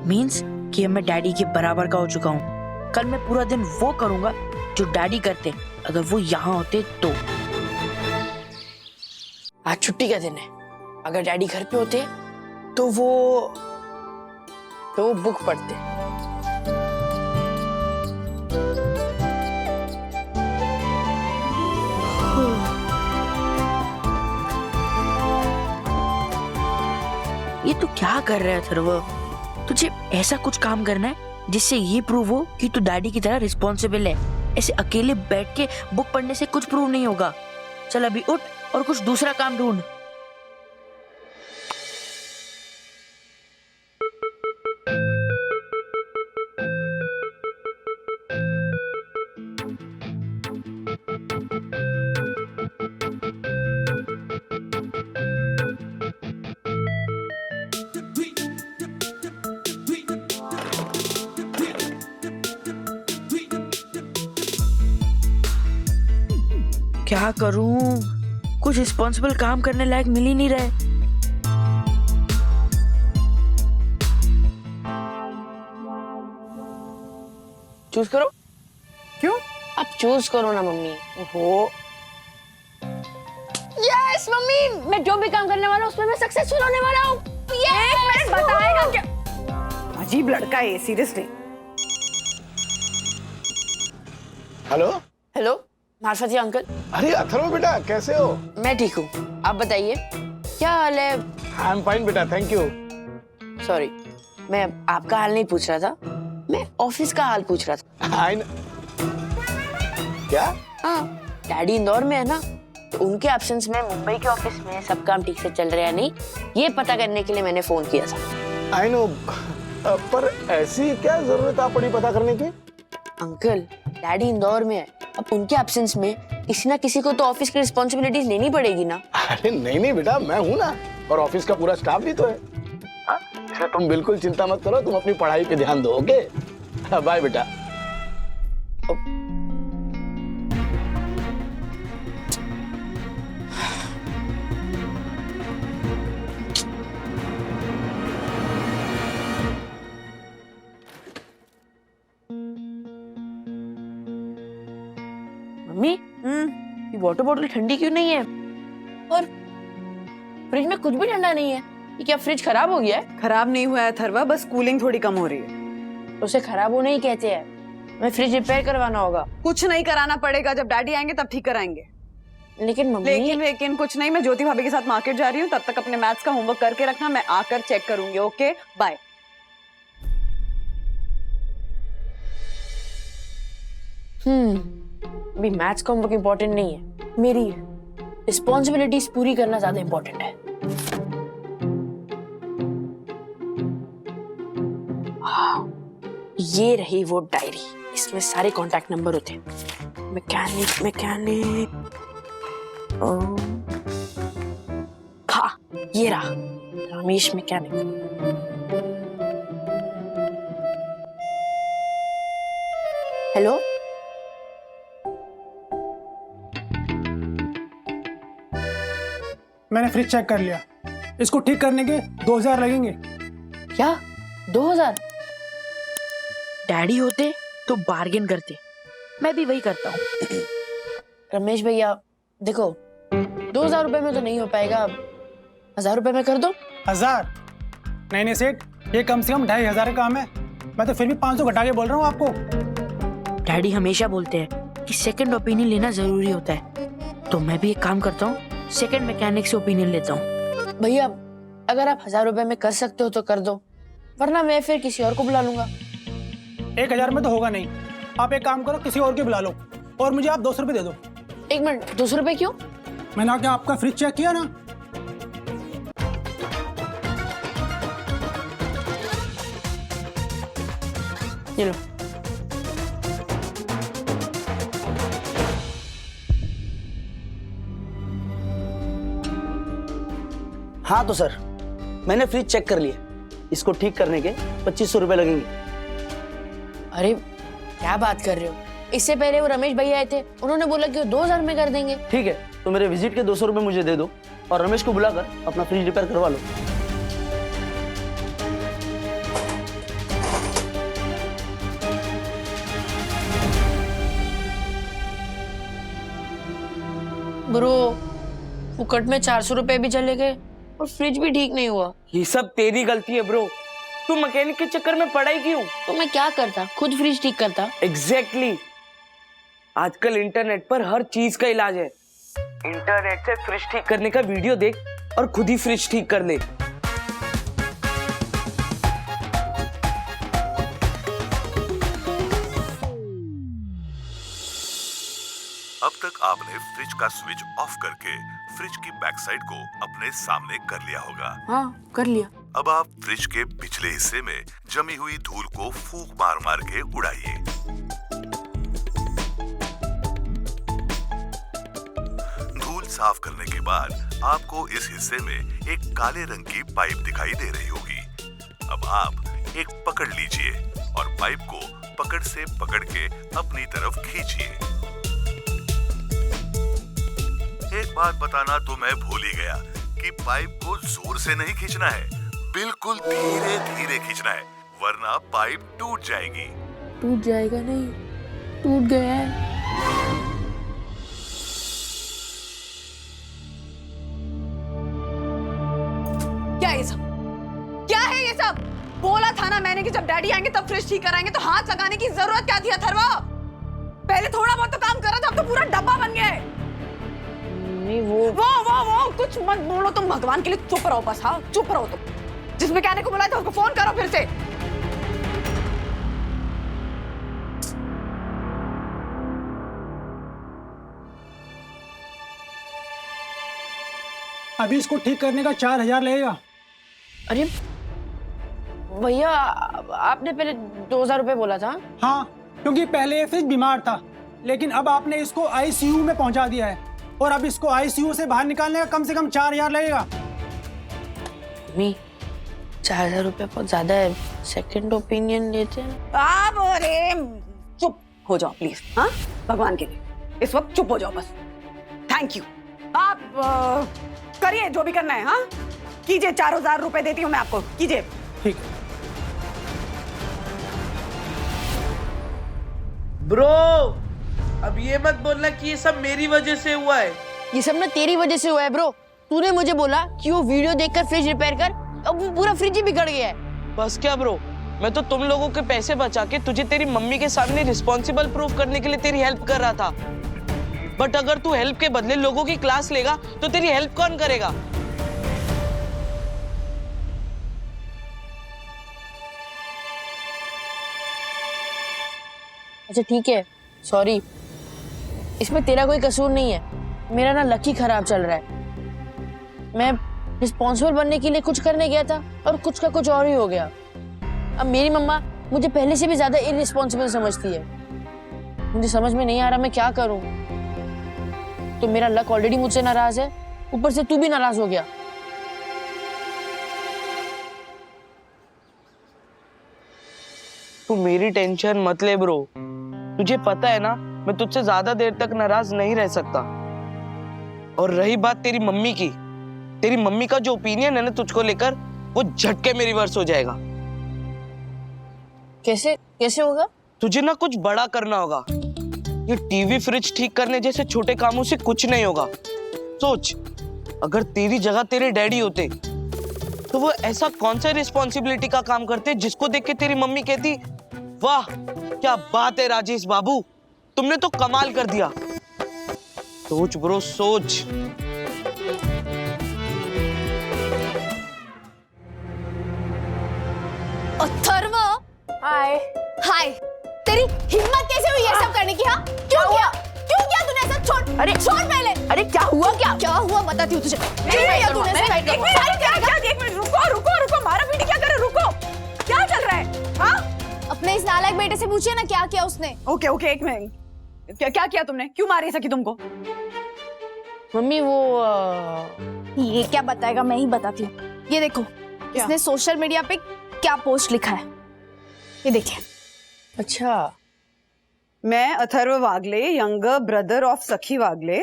मीन्स कि अब मैं डैडी के बराबर का हो चुका हूँ। कल मैं पूरा दिन वो करूंगा जो डैडी करते, अगर वो यहाँ होते तो। आज छुट्टी का दिन है, अगर डैडी घर पे होते तो वो बुक पढ़ते। ये तू क्या कर रहा है अथर्व? तुझे ऐसा कुछ काम करना है जिससे ये प्रूव हो कि तू डैडी की तरह रिस्पॉन्सिबल है। ऐसे अकेले बैठ के बुक पढ़ने से कुछ प्रूव नहीं होगा। चल अभी उठ और कुछ दूसरा काम ढूंढ। क्या करूं? कुछ रिस्पॉन्सिबल काम करने लायक मिल ही नहीं रहा है। चूज करो। क्यों? अब चूज करो ना मम्मी। ओहो, यस मम्मी, मैं जो भी काम करने वाला हूँ उसमें मैं सक्सेसफुल होने वाला हूँ। एक मिनट, बताएगा क्या? अजीब लड़का है seriously. Hello hello, Marfati uncle. अरे अथर्व बेटा, कैसे हो? मैं ठीक हूँ, आप बताइए क्या हाल है? आई एम फाइन बेटा, थैंक यू। सॉरी, मैं आपका हाल नहीं पूछ रहा था, मैं ऑफिस का हाल पूछ रहा था। क्या? हाँ, डैडी इंदौर में है ना, तो उनके एब्सेंस में मुंबई के ऑफिस में सब काम ठीक से चल रहा है नहीं, ये पता करने के लिए मैंने फोन किया था। आई नो, पर ऐसी क्या जरूरत आ पड़ी पता करने की? अंकल, डैडी इंदौर में है, अब उनके एब्सेंस में किसी ना किसी को तो ऑफिस की रिस्पॉन्सिबिलिटीज लेनी पड़ेगी ना। अरे नहीं बेटा, मैं हूँ ना, और ऑफिस का पूरा स्टाफ भी तो है। इसलिए तुम बिल्कुल चिंता मत करो, तुम अपनी पढ़ाई पे ध्यान दो। ओके, बाय बेटा। मम्मी, ये वाटर बॉटल ठंडी क्यों नहीं है? और फ्रिज में कुछ भी ठंडा नहीं है। ये क्या फ्रिज खराब हो गया है? खराब नहीं हुआ है थरवा, बस कूलिंग थोड़ी कम हो रही है। उसे खराब होना ही कहते हैं। मैं फ्रिज रिपेयर करवाना होगा। कुछ नहीं कराना पड़ेगा, जब डैडी आएंगे तब ठीक कराएंगे। लेकिन मम्मी, लेकिन कुछ नहीं, मैं ज्योति भाभी के साथ मार्केट जा रही हूँ, तब तक अपने मैथ्स का होमवर्क करके रखना, मैं आकर चेक करूंगी। Okay, bye. अभी मैथ्स का होमवर्क इम्पोर्टेंट नहीं है, मेरी रिस्पॉन्सिबिलिटीज पूरी करना ज्यादा इम्पोर्टेंट है। ये रही वो डायरी, इसमें सारे कांटेक्ट नंबर होते हैं। मैकेनिक हाँ, ये रहा रमेश मैकेनिक। हेलो, मैंने फ्रिज चेक कर लिया, इसको ठीक करने के 2000 लगेंगे। क्या 2000? डैडी होते तो बार्गेन करते, मैं भी वही करता हूँ। रमेश भैया देखो, 2000 रुपए में तो नहीं हो पाएगा, 1000 रुपए में कर दो। 1000? नहीं नहीं सेठ, ये कम से कम 2500 का काम है। मैं तो फिर भी 500 घटा के बोल रहा हूँ आपको। डैडी हमेशा बोलते हैं कि सेकंड ओपिनियन लेना जरूरी होता है, तो मैं भी एक काम करता हूँ, सेकंड मैकेनिक से ओपिनियन लेता हूँ। भैया अगर आप 1000 रुपए में कर सकते हो तो कर दो, वरना मैं फिर किसी और को बुला लूंगा। 1000 में तो होगा नहीं, आप एक काम करो, किसी और के बुला लो और मुझे आप 200 रुपये दे दो। 1 मिनट, 200 रुपये क्यों? मैंने क्या आपका फ्रिज चेक किया ना। ये लो। हाँ तो सर, मैंने फ्रिज चेक कर लिया, इसको ठीक करने के 2500 रुपए लगेंगे। अरे क्या बात कर रहे हो, इससे पहले वो रमेश भैया आए थे, उन्होंने बोला कि वो 2000 में कर देंगे। ठीक है, तो मेरे विजिट के 200 रुपए मुझे दे दो और रमेश को बुलाकर अपना फ्रिज रिपेयर करवा लो। ब्रो फुकट में 400 रुपए भी चले गए और फ्रिज भी ठीक नहीं हुआ। ये सब तेरी गलती है ब्रो, तू मैकेनिक के चक्कर में पड़ा ही क्यों? तो मैं क्या करता, खुद फ्रिज ठीक करता। एग्जैक्टली। आजकल इंटरनेट पर हर चीज का इलाज है। इंटरनेट से फ्रिज ठीक करने का वीडियो देख और खुद ही फ्रिज ठीक कर ले। अब तक आपने फ्रिज का स्विच ऑफ करके फ्रिज की बैक साइड को अपने सामने कर लिया होगा। हाँ कर लिया। अब आप फ्रिज के पिछले हिस्से में जमी हुई धूल को फूंक मार मार के उड़ाइए। धूल साफ करने के बाद आपको इस हिस्से में एक काले रंग की पाइप दिखाई दे रही होगी। अब आप एक पकड़ लीजिए और पाइप को पकड़ से पकड़ के अपनी तरफ खींचिए। एक बात बताना तो मैं भूल ही गया कि पाइप को जोर से नहीं खींचना है, बिल्कुल धीरे धीरे खींचना है, वरना पाइप टूट जाएगी। टूट जाएगा नहीं, टूट गया है। क्या ये सब? क्या है ये सब? बोला था ना मैंने कि जब डैडी आएंगे तब फ्रिज ठीक कराएंगे, तो हाथ लगाने की जरूरत क्या थी अथर्वा? पहले थोड़ा बहुत तो काम कर रहा था, अब तो पूरा डब्बा बन गया है। वो कुछ मत बोलो तुम, भगवान के लिए चुप रहो बस। हाँ चुप रहो तुम। जिस मैकेनिक को बुलाया था उसको फोन करो फिर से। अभी इसको ठीक करने का 4000 लगेगा। अरे भैया आपने पहले 2000 रुपए बोला था। हाँ क्योंकि पहले ये फ्रिज बीमार था, लेकिन अब आपने इसको आईसीयू में पहुंचा दिया है और अब इसको आईसीयू से बाहर निकालने का कम से कम 4000 लगेगा। 4000 रुपए बहुत ज्यादा है, सेकंड ओपिनियन लेते हैं आप। अरे चुप हो जाओ प्लीज। हाँ भगवान के लिए इस वक्त चुप हो जाओ बस। Thank you. आप करिए जो भी करना है। हाँ कीजिए, 4000 रुपए देती हूँ मैं आपको, कीजिए। ठीक। ब्रो अब ये मत बोलना कि ये सब मेरी वजह से हुआ है। ये सब ना तेरी वजह से हुआ है ब्रो। तूने मुझे बोला कि वो वीडियो देखकर फ्रिज रिपेयर कर, अब वो पूरा फ्रिज ही बिगड़ गया है। बस क्या ब्रो, मैं तो तुम लोगों के पैसे बचा के तुझे तेरी मम्मी के सामने रिस्पॉन्सिबल प्रूफ करने के लिए तेरी हेल्प कर रहा था। बट अगर तू हेल्प के बदले लोगों की क्लास लेगा तो तेरी हेल्प कौन करेगा? अच्छा ठीक है, सॉरी, इसमें तेरा कोई कसूर नहीं है। मेरा ना लकी खराब चल रहा है। मैं रिस्पॉन्सिबल बनने के लिए कुछ करने गया था और कुछ का कुछ और ही हो गया। अब मेरी मम्मा मुझे पहले से भी ज्यादा इररिस्पॉन्सिबल समझती है। मुझे समझ में नहीं आ रहा मैं क्या करूं। तो मेरा लक ऑलरेडी मुझसे नाराज है, ऊपर से तू भी नाराज हो गया। तू मेरी टेंशन मत ले ब्रो, तुझे पता है ना मैं तुझसे ज्यादा देर तक नाराज नहीं रह सकता। और रही बात तेरी मम्मी की, तेरी मम्मी का जो ओपिनियन है ना तुझको लेकर, वो झटके में रिवर्स हो जाएगा। कैसे कैसे होगा? तुझे ना कुछ बड़ा करना होगा। ये टीवी फ्रिज ठीक करने जैसे छोटे कामों से कुछ नहीं होगा। सोच, अगर तेरी जगह तेरे डैडी होते तो वो ऐसा कौन सा रिस्पॉन्सिबिलिटी का काम करते जिसको देख के तेरी मम्मी कहती वाह क्या बात है राजेश बाबू, तुमने तो कमाल कर दिया। सोच ब्रो सोच। अथर्व, हाय हाय, तेरी हिम्मत कैसे हुई ये सब करने की? हाँ क्यों किया? क्यों किया तूने ऐसा? छोड़, अरे छोड़ पहले। अरे क्या हुआ? क्या हुआ बताती हूँ तुझे। रुको, मारा पीटी क्या कर रहे हो? रुको, क्या चल रहा है? हाँ, अपने इस नालायक बेटे से पूछिए ना क्या किया उसने। ओके, एक मिनट, क्या किया तुमने? क्यों मारी सकी तुमको? मम्मी वो ये क्या बताएगा, मैं ही बताती हूँ। ये देखो, इसने सोशल मीडिया पे क्या पोस्ट लिखा है, ये देखिए। अच्छा, मैं अथर्व वागले, यंगर ब्रदर ऑफ सखी वागले,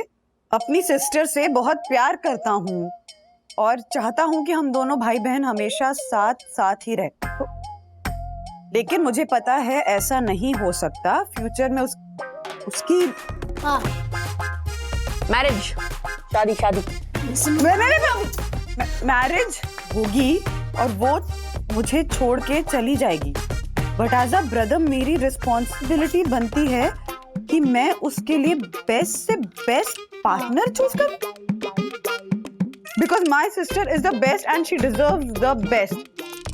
अपनी सिस्टर से बहुत प्यार करता हूँ और चाहता हूँ कि हम दोनों भाई बहन हमेशा साथ साथ ही रहे। लेकिन मुझे पता है ऐसा नहीं हो सकता। फ्यूचर में उसकी मैरिज, शादी मैरिज होगी और वो मुझे छोड़ के चली जाएगी। बट एज अ ब्रदर मेरी रिस्पॉन्सिबिलिटी बनती है कि मैं उसके लिए बेस्ट से बेस्ट पार्टनर चूज करूं, because my sister is the best and she deserves the best.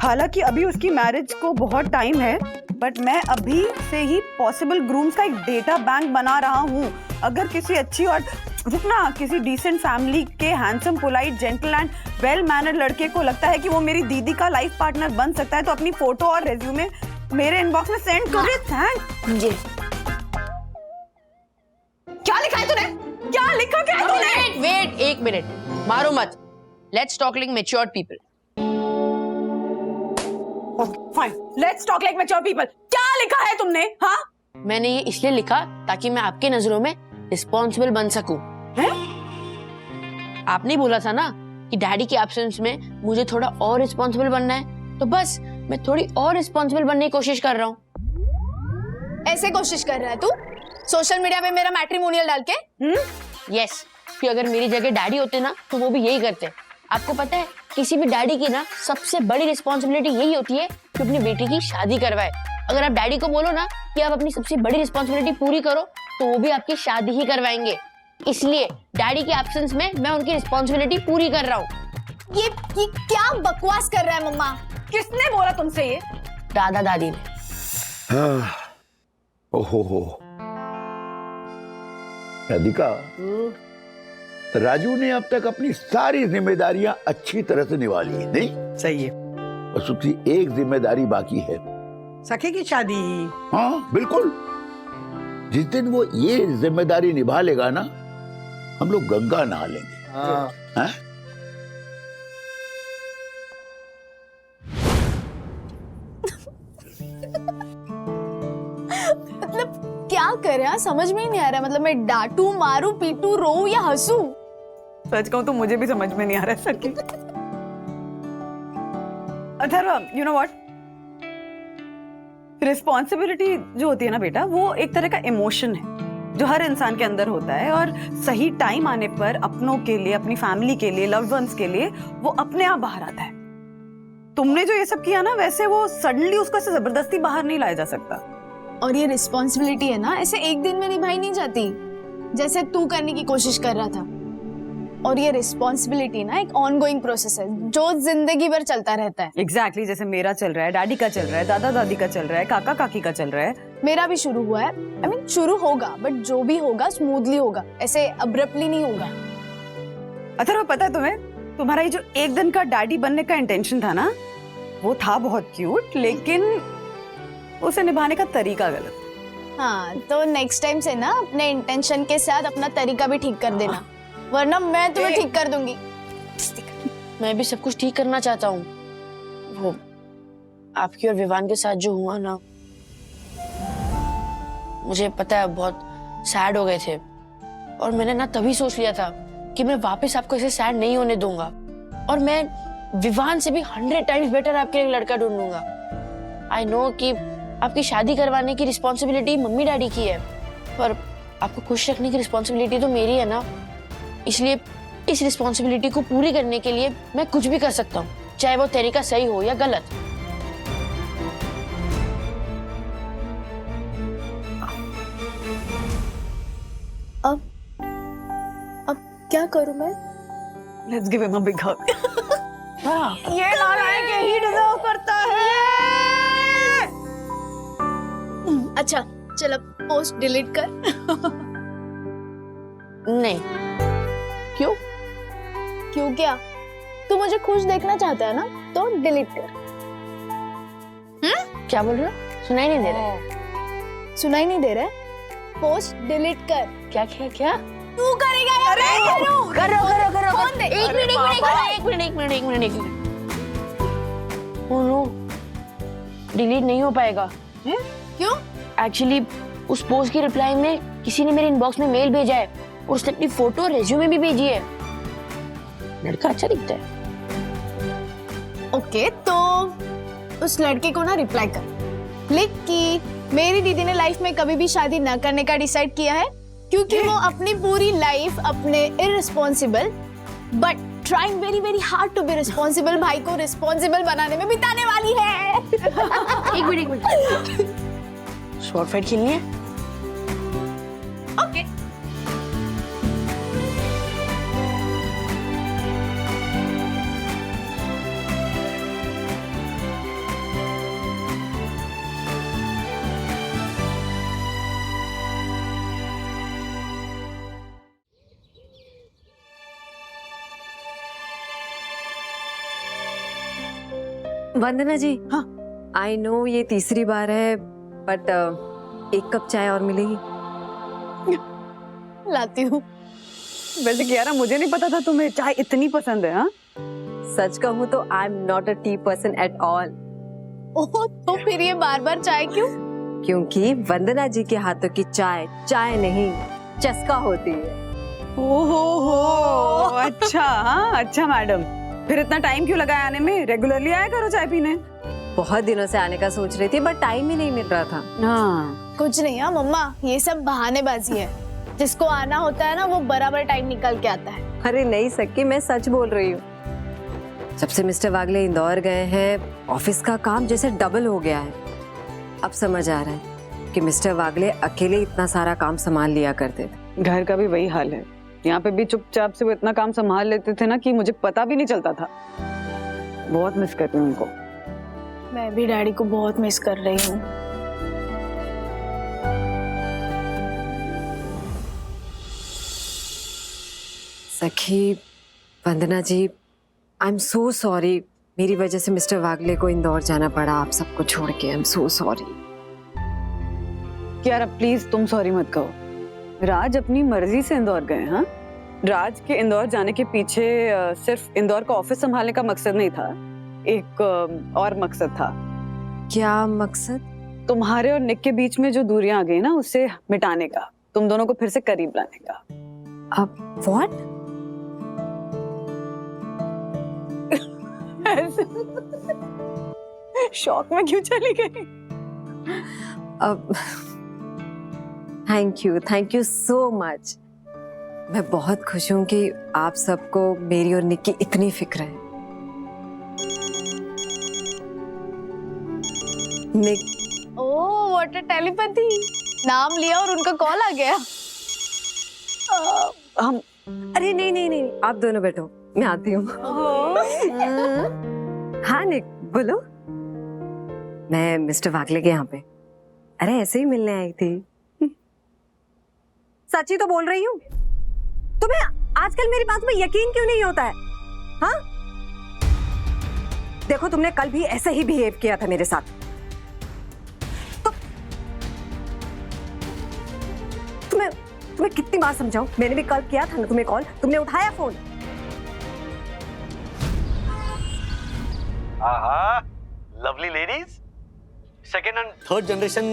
हालांकि अभी उसकी मैरिज को बहुत टाइम है, बट मैं अभी से ही पॉसिबल ग्रूम्स का एक डेटा बैंक बना रहा हूँ। अगर किसी अच्छी और किसी डिसेंट फैमिली के handsome, polite, gentle and well mannered लड़के को लगता है कि वो मेरी दीदी का लाइफ पार्टनर बन सकता है तो अपनी फोटो और रेज्यूमे मेरे इनबॉक्स में सेंड कर दे। थैंक जी। क्या लिखा है तूने? क्या लिखा क्या है तूने? वेट एक मिनट, मारो मत। Let's talk like matured people. Fine, let's talk like mature people. क्या लिखा है तुमने? हाँ, मैंने ये इसलिए लिखा ताकि मैं आपके नजरों में रिस्पॉन्सिबल बन सकूं। आपने बोला था ना कि डैडी के एब्सेंस में मुझे थोड़ा और रिस्पॉन्सिबल बनना है, तो बस मैं थोड़ी और रिस्पॉन्सिबल बनने की कोशिश कर रहा हूँ। ऐसे कोशिश कर रहा है तू सोशल मीडिया पे मेरा मैट्रिमोनियल डाल के? यस, कि अगर मेरी जगह डैडी होते ना तो वो भी यही करते। आपको पता है किसी भी डैडी की ना सबसे बड़ी रिस्पॉन्सिबिलिटी यही होती है कि अपनी बेटी की शादी करवाए। अगर आप डैडी को बोलो ना कि आप अपनी सबसे बड़ी रिस्पॉन्सिबिलिटी पूरी करो तो वो भी आपकी शादी ही करवाएंगे। इसलिए डैडी के एब्सेंस में मैं उनकी रिस्पॉन्सिबिलिटी पूरी कर रहा हूँ। ये क्या बकवास कर रहा है मम्मा? किसने बोला तुमसे ये? दादा दादी ने। ओहो राधिका, राजू ने अब तक अपनी सारी जिम्मेदारियां अच्छी तरह से निभा ली है, नहीं? सही है। बस उसकी एक जिम्मेदारी बाकी है, सखी की शादी। हाँ बिल्कुल। जिस दिन वो ये जिम्मेदारी निभा लेगा ना, हम लोग गंगा नहा लेंगे। हाँ? मतलब क्या कर रहा, समझ में ही नहीं आ रहा। मतलब मैं डांटू, मारू, पीटू, रोऊं या हंसू? सच कहूं तो मुझे भी समझ में नहीं आ रहा है सखी। Atharva, you know what, responsibility जो होती है ना बेटा, वो एक तरह का इमोशन है जो हर इंसान के अंदर होता है और सही टाइम आने पर अपनों के लिए, अपनी फैमिली के लिए, लव्ड वंस के लिए वो अपने आप बाहर आता है। तुमने जो ये सब किया ना, वैसे वो सडनली उसको ऐसे जबरदस्ती बाहर नहीं लाया जा सकता। और ये रिस्पॉन्सिबिलिटी है ना, ऐसे एक दिन में निभाई नहीं जाती जैसे तू करने की कोशिश कर रहा था। और ये रिस्पॉन्सिबिलिटी ना एक ऑनगोइंग प्रोसेस है जो जिंदगी भर चलता रहता है। एग्जैक्टली, जैसे मेरा चल रहा है, डैडी का चल रहा है, दादा दादी का चल रहा है, काका काकी का चल रहा है। मेरा भी शुरू हुआ है, I mean, शुरू होगा, बट जो भी होगा स्मूथली होगा, ऐसे अब्रप्टली नहीं होगा। अथर्व, पता है तुम्हें, तुम्हारा ये जो एक दिन का डैडी बनने का इंटेंशन था ना, वो था बहुत क्यूट, लेकिन उसे निभाने का तरीका गलत। हाँ, तो नेक्स्ट टाइम से ना अपने इंटेंशन के साथ अपना तरीका भी ठीक कर देना, वरना मैं तुम्हें ठीक कर दूंगी। मैं भी सब कुछ ठीक करना चाहता हूँ। वो आपकी और विवान के साथ जो हुआ ना, मुझे पता है बहुत सैड हो गए थे और मैंने ना तभी सोच लिया था कि मैं वापस आपको ऐसे सैड नहीं होने दूंगा और मैं विवान से भी 100 टाइम्स बेटर आपके लिए लड़का ढूंढूंगा। आई नो कि आपकी शादी करवाने की रिस्पॉन्सिबिलिटी मम्मी डैडी की है, पर आपको खुश रखने की रिस्पॉन्सिबिलिटी तो मेरी है ना। इसलिए इस रिस्पॉन्सिबिलिटी को पूरी करने के लिए मैं कुछ भी कर सकता हूँ, चाहे वो तरीका सही हो या गलत। अब क्या करूं मैं? Let's give him a big hug. ये नालायक ही डिजर्व करता है। अच्छा चल अब पोस्ट डिलीट कर। नहीं। क्यों? क्यों क्या? तू मुझे खुश देखना चाहता है ना, तो डिलीट कर। क्या बोल रहे हो? सुनाई नहीं दे रहा। सुनाई नहीं दे रहा है? पोस्ट डिलीट कर। क्या क्या क्या? तू करेगा यार? करो। फोन दे। एक मिनट। ओह नो, डिलीट नहीं हो पाएगा। क्यों? एक्चुअली उस पोस्ट की रिप्लाई में किसी ने मेरे इनबॉक्स में मेल भेजा है और उसने अपनी फोटो और रेज्यूमे भी भेजी है। लड़का अच्छा दिखता है। ओके तो उस लड़के को ना रिप्लाई कर, लिख कि मेरी दीदी ने लाइफ में कभी भी शादी न करने का डिसाइड किया है, क्योंकि वो अपनी पूरी लाइफ अपने irresponsible but trying very very hard to be responsible भाई को रिस्पॉन्सिबल बनाने में बिताने वाली है। एक मिनट। शॉर्ट फाइट खेलनी है? ओके। वंदना जी, हाँ आई नो ये तीसरी बार है, बट एक कप चाय और मिलेगी? लाती हूँ। वैसे कियारा मुझे नहीं पता था तुम्हें चाय इतनी पसंद है। हाँ सच कहूँ तो I am not a tea person at all. Oh तो फिर ये बार बार चाय क्यों? क्योंकि वंदना जी के हाथों की चाय चाय नहीं चस्का होती है। ओहो अच्छा। हाँ अच्छा मैडम, फिर इतना टाइम क्यों लगाया आने में? रेगुलरली आया करो चाय पीने। बहुत दिनों से आने का सोच रही थी, बट टाइम ही नहीं मिल रहा था। हाँ कुछ नहीं है मम्मा, ये सब बहानेबाजी है। जिसको आना होता है ना वो बराबर टाइम निकल के आता है। अरे नहीं सकी, मैं सच बोल रही हूँ। जब से मिस्टर वागले इंदौर गए हैं, ऑफिस का काम जैसे डबल हो गया है। अब समझ आ रहा है कि मिस्टर वागले अकेले इतना सारा काम संभाल लिया करते थे। घर का भी वही हाल है। यहाँ पे भी चुपचाप से वो इतना काम संभाल लेते थे ना कि मुझे पता भी नहीं चलता था। बहुत मिस करती हूँ उनको। मैं भी डैडी को बहुत मिस कर रही हूँ। सखी, वंदना जी, आई एम सो सॉरी। मेरी वजह से मिस्टर वागले को इंदौर जाना पड़ा आप सबको छोड़ के। I am so sorry. Kiara please तुम सॉरी मत कहो। राज अपनी मर्जी से इंदौर गए। हाँ राज के इंदौर जाने के पीछे सिर्फ इंदौर का ऑफिस संभालने का मकसद नहीं था, एक और मकसद था। क्या मकसद? तुम्हारे और निक के बीच में जो दूरियां आ गई ना, उसे मिटाने का, तुम दोनों को फिर से करीब लाने का। अब व्हाट? शॉक में क्यों चली गई? अब थैंक यू सो मच। मैं बहुत खुश हूँ कि आप सबको मेरी और निक की इतनी फिक्र है। निक, ओह व्हाट अ टेलीपैथी। नाम लिया और उनका कॉल आ गया। हम अरे नहीं, आप दोनों बैठो, मैं आती हूँ। हाँ निक बोलो। मैं मिस्टर वागले के यहाँ पे, अरे ऐसे ही मिलने आई थी। सच्ची तो बोल रही हूँ। तुम्हें आजकल मेरी बात में यकीन क्यों नहीं होता है? हाँ देखो, तुमने कल भी ऐसे ही बिहेव किया था मेरे साथ। तो तुम्हें कितनी बार समझाऊं? मैंने भी कल किया था ना तुम्हें कॉल, तुमने उठाया फोन। आहा, lovely ladies. Second and third generation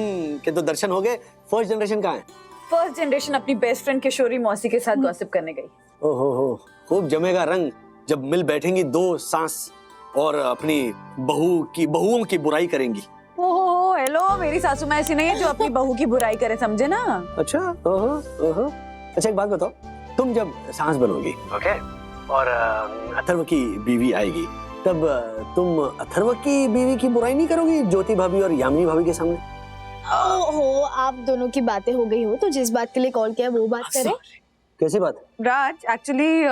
के तो दर्शन हो गए, फर्स्ट जनरेशन कहाँ है? फर्स्ट जनरेशन अपनी बेस्ट फ्रेंड किशोरी मौसी के साथ गॉसिप करने गई। ओहो, खूब जमेगा रंग जब मिल बैठेंगी दो सास और अपनी बहुओं की बुराई करेंगी। ओहो, हेलो, मेरी सासू माँ ऐसी नहीं है जो अपनी बहू की बुराई करे, समझे ना? अच्छा, ओहो ओहो। अच्छा एक बात बताओ, तुम जब सास बनोगी, ओके, और अथर्व की बीवी आएगी, तब तुम अथर्व की बीवी की बुराई नहीं करोगी ज्योति भाभी और यामिनी भाभी के सामने? ओहो, आप दोनों की बातें हो गई हो तो जिस बात के लिए कॉल किया वो बात करें। कैसी बात? राज, एक्चुअली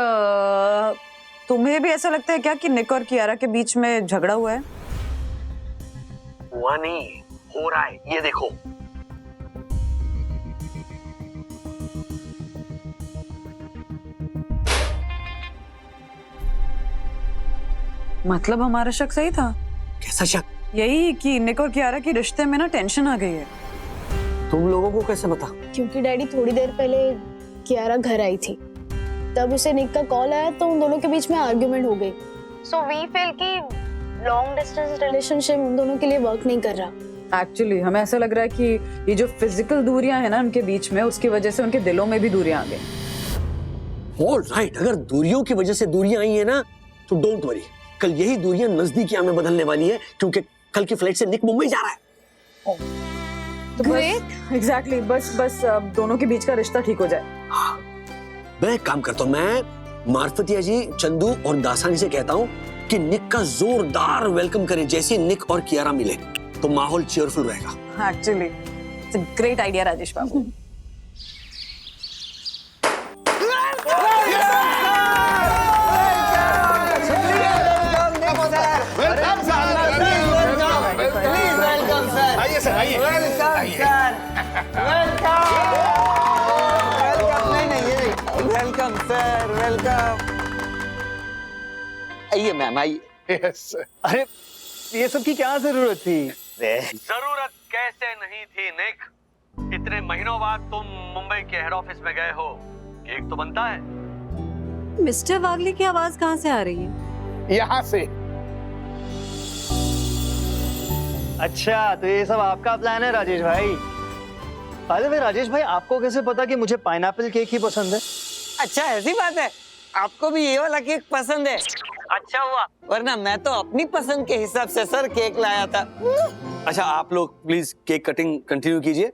तुम्हें भी ऐसा लगता है क्या कि निक और कियारा के बीच में झगड़ा हुआ है? हुआ नहीं, हो रहा है, ये देखो। मतलब हमारा शक सही था? कैसा शक? यही कि निक और कियारा की रिश्ते में ना टेंशन आ गई है। तुम लोगों को कैसे पता? क्योंकि डैडी थोड़ी देर पहले कियारा घर आई थी, तब उसे निक का कॉल आया तो उन दोनों के बीच में आर्ग्यूमेंट हो गई। सो वी फील कि लॉन्ग डिस्टेंस रिलेशनशिप उन दोनों के लिए वर्क नहीं कर रहा। एक्चुअली हमें ऐसा लग रहा है कि ये जो फिजिकल दूरियां हैं ना उनके बीच में, उसकी वजह से उनके दिलों में भी दूरियां आ गई। ऑलराइट, अगर दूरियों की वजह से दूरियां आई है ना, तो डोंट वरी, कल यही दूरियां नजदीकियां में बदलने वाली है, क्योंकि कल की फ्लाइट से निक मुंबई जा रहा है। ग्रेट, एग्जैक्टली, बस अब दोनों के बीच का रिश्ता ठीक हो जाए। हाँ, मैं एक काम करता हूँ, मैं मार्फतिया जी, चंदू और दासानी से कहता हूँ कि निक का जोरदार वेलकम करें। जैसे निक और कियारा मिले तो माहौल चीयरफुल रहेगा। Actually it's a great idea Rajesh Babu. Welcome sir, आइए सर, आइए। Welcome sir, welcome. आइए मैम, आइए। अरे ये सब की क्या जरूरत थी? जरूरत कैसे नहीं थी निक? इतने महीनों बाद तुम मुंबई के हेड ऑफिस में गए हो, केक तो बनता है। मिस्टर वागले की आवाज कहाँ से आ रही है? यहाँ से। अच्छा, तो ये सब आपका प्लान है राजेश भाई? बाय द वे राजेश भाई, आपको कैसे पता कि मुझे पाइनएप्पल केक ही पसंद है? अच्छा, ऐसी बात है, आपको भी ये वाला केक पसंद है? अच्छा हुआ, वरना मैं तो अपनी पसंद के हिसाब से सर केक लाया था। अच्छा, आप लोग प्लीज केक कटिंग कंटिन्यू कीजिए,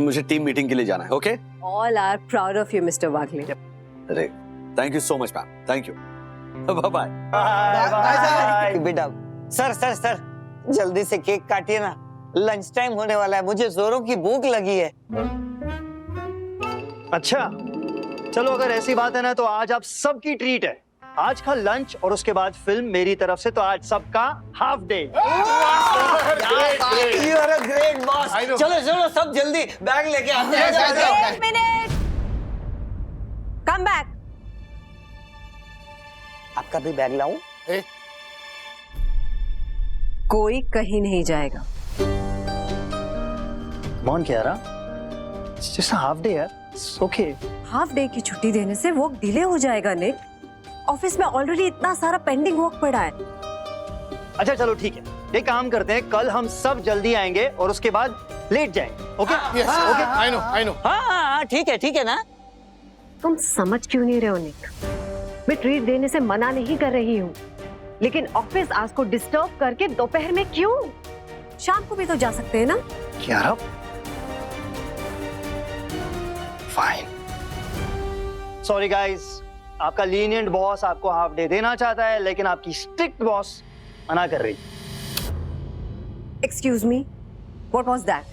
मुझे टीम मीटिंग के लिए जाना है। Okay? All are proud of you mister Wagle. अरे thank you so much ma'am, thank you, bye bye. बेटा, सर सर सर जल्दी से केक काटिए ना, लंच टाइम होने वाला है, मुझे जोरों की भूख लगी है। अच्छा चलो, अगर ऐसी बात है ना तो आज आप सबकी ट्रीट है। आज का लंच और उसके बाद फिल्म मेरी तरफ से, तो आज सबका half day. You are a great boss। चलो चलो सब जल्दी बैग लेके आते हैं। एक मिनट, कम बैक। आपका भी बैग लाऊं? कोई कहीं नहीं जाएगा। कौन कह रहा? जैसा हाफ डे यार, ओके। हाफ डे की छुट्टी देने से वर्क डिले हो जाएगा निक। ऑफिस में ऑलरेडी इतना सारा पेंडिंग वर्क पड़ा है। अच्छा चलो ठीक है, एक काम करते हैं, कल हम सब जल्दी आएंगे और उसके बाद लेट जाएंगे। ओके? Okay, I know. हाँ ठीक है ना। तुम समझ क्यों नहीं रहे हो निक? मैं ट्रीट देने से मना नहीं कर रही हूँ, लेकिन ऑफिस आज को डिस्टर्ब करके दोपहर में क्यों? शाम को भी तो जा सकते हैं ना? क्या? फाइन। सॉरी गाइस, आपका लीनियंट बॉस आपको हाफ डे देना चाहता है, लेकिन आपकी स्ट्रिक्ट बॉस मना कर रही। Excuse me, what was that?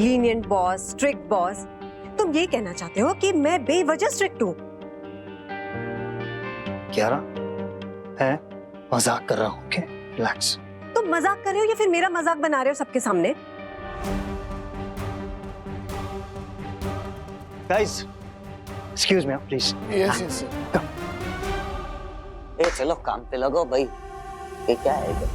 Lenient boss, strict boss? तुम ये कहना चाहते हो कि मैं बेवजह स्ट्रिक्ट हूँ? क्या रहा है? मजाक कर रहा हूँ। Okay, relax. तुम मजाक कर रहे हो या फिर मेरा मजाक बना रहे हो सबके सामने? Guys, excuse me please. Yes. ए चलो काम पे लगो भाई, ये क्या है इधर?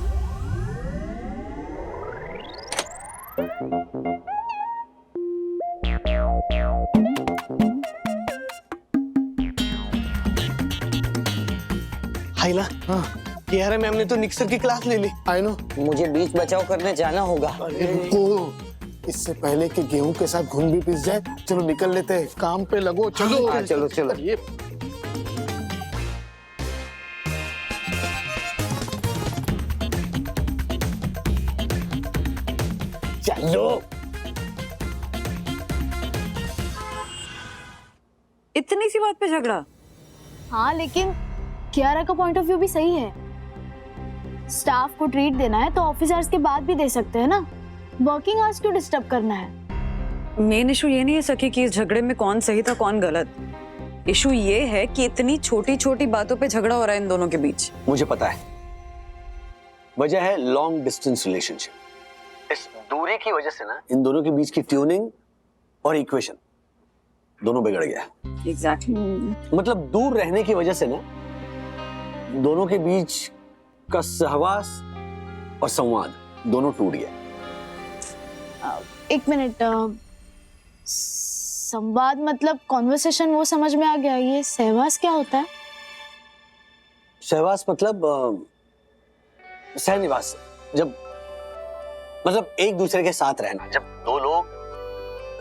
हाइला, कियारा मैम ने तो निक्सर की क्लास ले ली। I know. मुझे बीच बचाव करने जाना होगा। अरे रुको, इससे पहले कि गेहूं के साथ घुन भी पिस जाए, चलो निकल लेते हैं, काम पे लगो। चलो। हाँ, चलो चलो। ये चलो। इतनी सी बात पे झगड़ा? हाँ लेकिन कियारा का पॉइंट ऑफ व्यू भी सही है। स्टाफ को ट्रीट देना है तो ऑफिस आवर्स के बाद भी दे सकते हैं ना। वर्किंग आवर्स क्यों डिस्टर्ब करना है? मेन इशू ये नहीं है सखी कि इस झगड़े में कौन सही था कौन गलत। इशू ये है कि इतनी छोटी छोटी बातों पे झगड़ा हो रहा है इन दोनों के बीच। मुझे पता है, वजह है लॉन्ग डिस्टेंस रिलेशनशिप। इस दूरी की वजह से ना इन दोनों के बीच की ट्यूनिंग और इक्वेशन दोनों बिगड़ गया। एग्जैक्टली। मतलब दूर रहने की वजह से ना दोनों के बीच का सहवास और संवाद दोनों टूट गया। एक मिनट, संवाद मतलब कॉन्वर्सेशन, वो समझ में आ गया। ये सहवास क्या होता है? सहवास मतलब सहनिवास, जब मतलब एक दूसरे के साथ रहना। जब दो लोग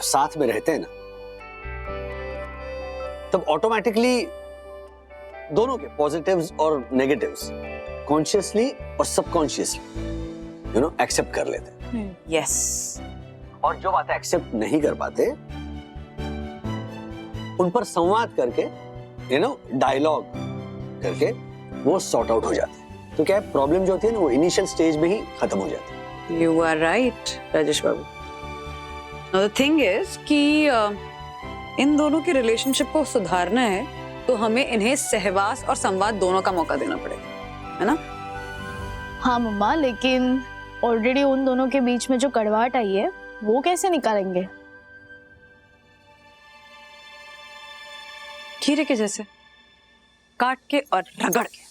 साथ में रहते हैं ना तब ऑटोमेटिकली दोनों के पॉजिटिव्स और नेगेटिव्स कॉन्शियसली और सबकॉन्शियसली एक्सेप्ट कर लेते हैं। यस। और जो बातें एक्सेप्ट नहीं कर पाते उन पर संवाद करके डायलॉग करके वो सॉर्ट आउट हो जाते हैं। तो क्या है, प्रॉब्लम जो होती है ना वो इनिशियल स्टेज में ही खत्म हो जाती है। You are right Rajesh Babu. Now the thing is कि इन दोनों की रिलेशनशिप को सुधारना है तो हमें इन्हें सहवास और संवाद दोनों का मौका देना पड़ेगा, है ना? हाँ मम्मा, लेकिन ऑलरेडी उन दोनों के बीच में जो कड़वाहट आई है वो कैसे निकालेंगे? खीरे के जैसे काट के और रगड़ के।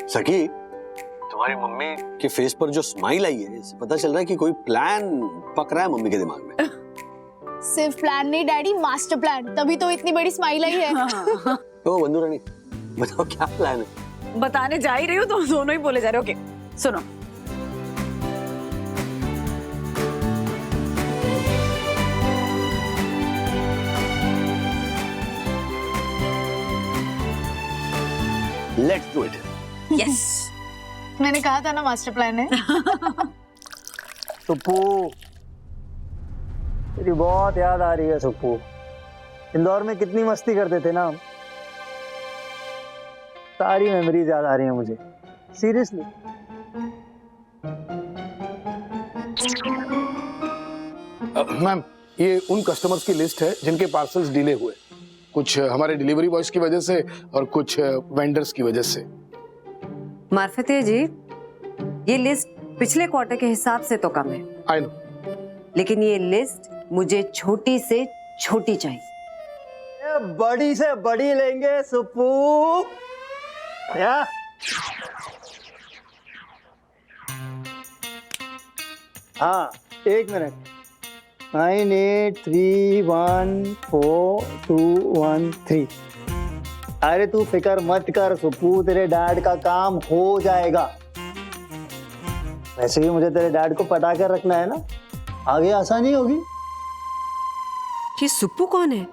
सखी, तुम्हारी मम्मी के फेस पर जो स्माइल आई है इससे पता चल रहा है कि कोई प्लान पक रहा है मम्मी के दिमाग में। सिर्फ प्लान नहीं डैडी, मास्टर प्लान, तभी तो इतनी बड़ी स्माइल आई है। तो बंधु रानी बताओ क्या प्लान है? बताने जा ही रही हूँ तो दोनों ही बोले जा रहे हो। ओके सुनो, लेट्स डू इट। यस। मैंने कहा था ना मास्टर प्लान है। सुप्पू, तेरी बहुत याद आ रही है सुप्पू। इंदौर में कितनी मस्ती करते थे ना हम। सारी मेमोरीज याद आ रही हैं मुझे, सीरियसली। मैम, ये उन कस्टमर्स की लिस्ट है जिनके पार्सल्स डिले हुए, कुछ हमारे डिलीवरी बॉयज की वजह से और कुछ वेंडर्स की वजह से। मार्फते जी, ये लिस्ट पिछले क्वार्टर के हिसाब से तो कम है। आई नो, लेकिन ये लिस्ट मुझे छोटी से छोटी चाहिए। बड़ी से बड़ी लेंगे सुप्पू। या हाँ, 1 मिनट। 98314213। अरे तू फिक्र मत कर सुप्पू, तेरे डैड का काम हो जाएगा। वैसे भी मुझे तेरे डैड को पटा कर रखना है ना, आगे आसानी होगी। ये सुप्पू कौन है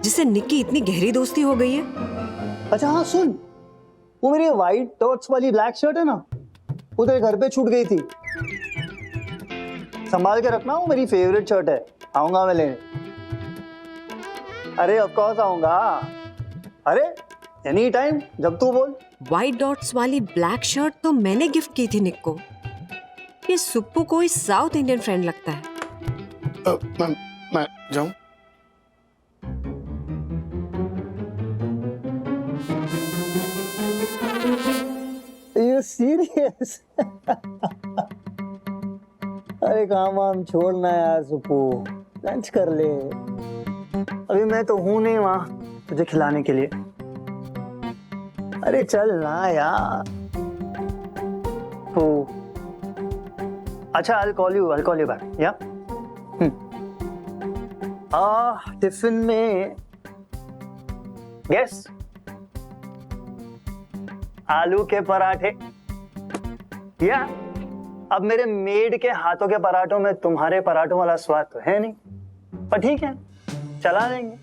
जिससे निक्की इतनी गहरी दोस्ती हो गई है? अच्छा हाँ सुन, वो मेरी व्हाइट डॉट्स वाली ब्लैक शर्ट है ना, वो तेरे घर पे छूट गई थी। संभाल के रखना, वो मेरी फेवरेट शर्ट है। आऊंगा मैं लेने। अरे ऑफ कोर्स आऊंगा। अरे एनी टाइम, जब तू बोल। व्हाइट डॉट्स वाली ब्लैक शर्ट तो मैंने गिफ्ट की थी निक को। ये सुप्पू कोई साउथ इंडियन फ्रेंड लगता है। मैम, मैं जाऊं? You serious? अरे काम वाम छोड़ना यार सुप्पू, लंच कर ले। अभी मैं तो हूं नहीं वहां तुझे खिलाने के लिए। अरे चल ना यार। तो अच्छा, I'll call you back, yeah? Tiffin में गेस, आलू के पराठे। या अब मेरे मेड के हाथों के पराठों में तुम्हारे पराठों वाला स्वाद तो है नहीं, पर ठीक है, चला देंगे।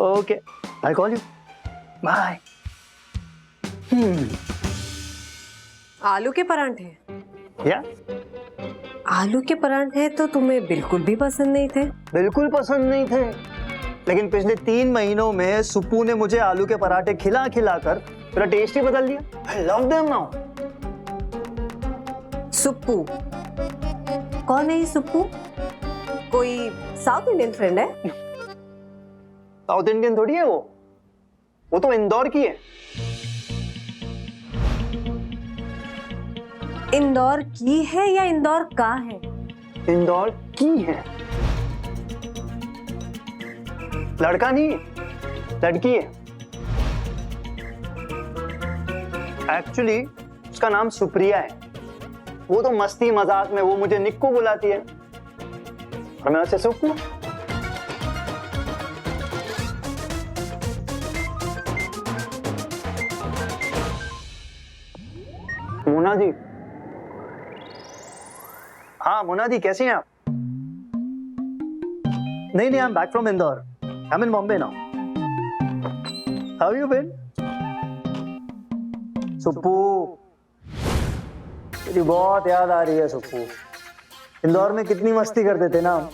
Okay, I call you, bye. आलू के पराठे? या आलू के पराठे तो तुम्हें बिल्कुल भी पसंद नहीं थे? बिल्कुल पसंद नहीं थे, लेकिन पिछले 3 महीनों में सुप्पू ने मुझे आलू के पराठे खिला खिला कर पूरा टेस्ट ही बदल दिया। I love them now. Suppu कौन है ये सुप्पू? कोई साउथ इंडियन फ्रेंड है? साउथ इंडियन थोड़ी है वो तो इंदौर की है। इंदौर की है या इंदौर का है? इंदौर की है, लड़का नहीं लड़की है। एक्चुअली उसका नाम सुप्रिया है। वो तो मस्ती मजाक में वो मुझे निक्कू बुलाती है और मैं उसे सुप्पू। मोना जी, हाँ मोना जी कैसी हैं आप? नहीं I am back from Indore. I am in Bombay now. How you been? Suppu, तेरी बहुत याद आ रही है सुप्पू। इंदौर में कितनी मस्ती करते थे ना हम।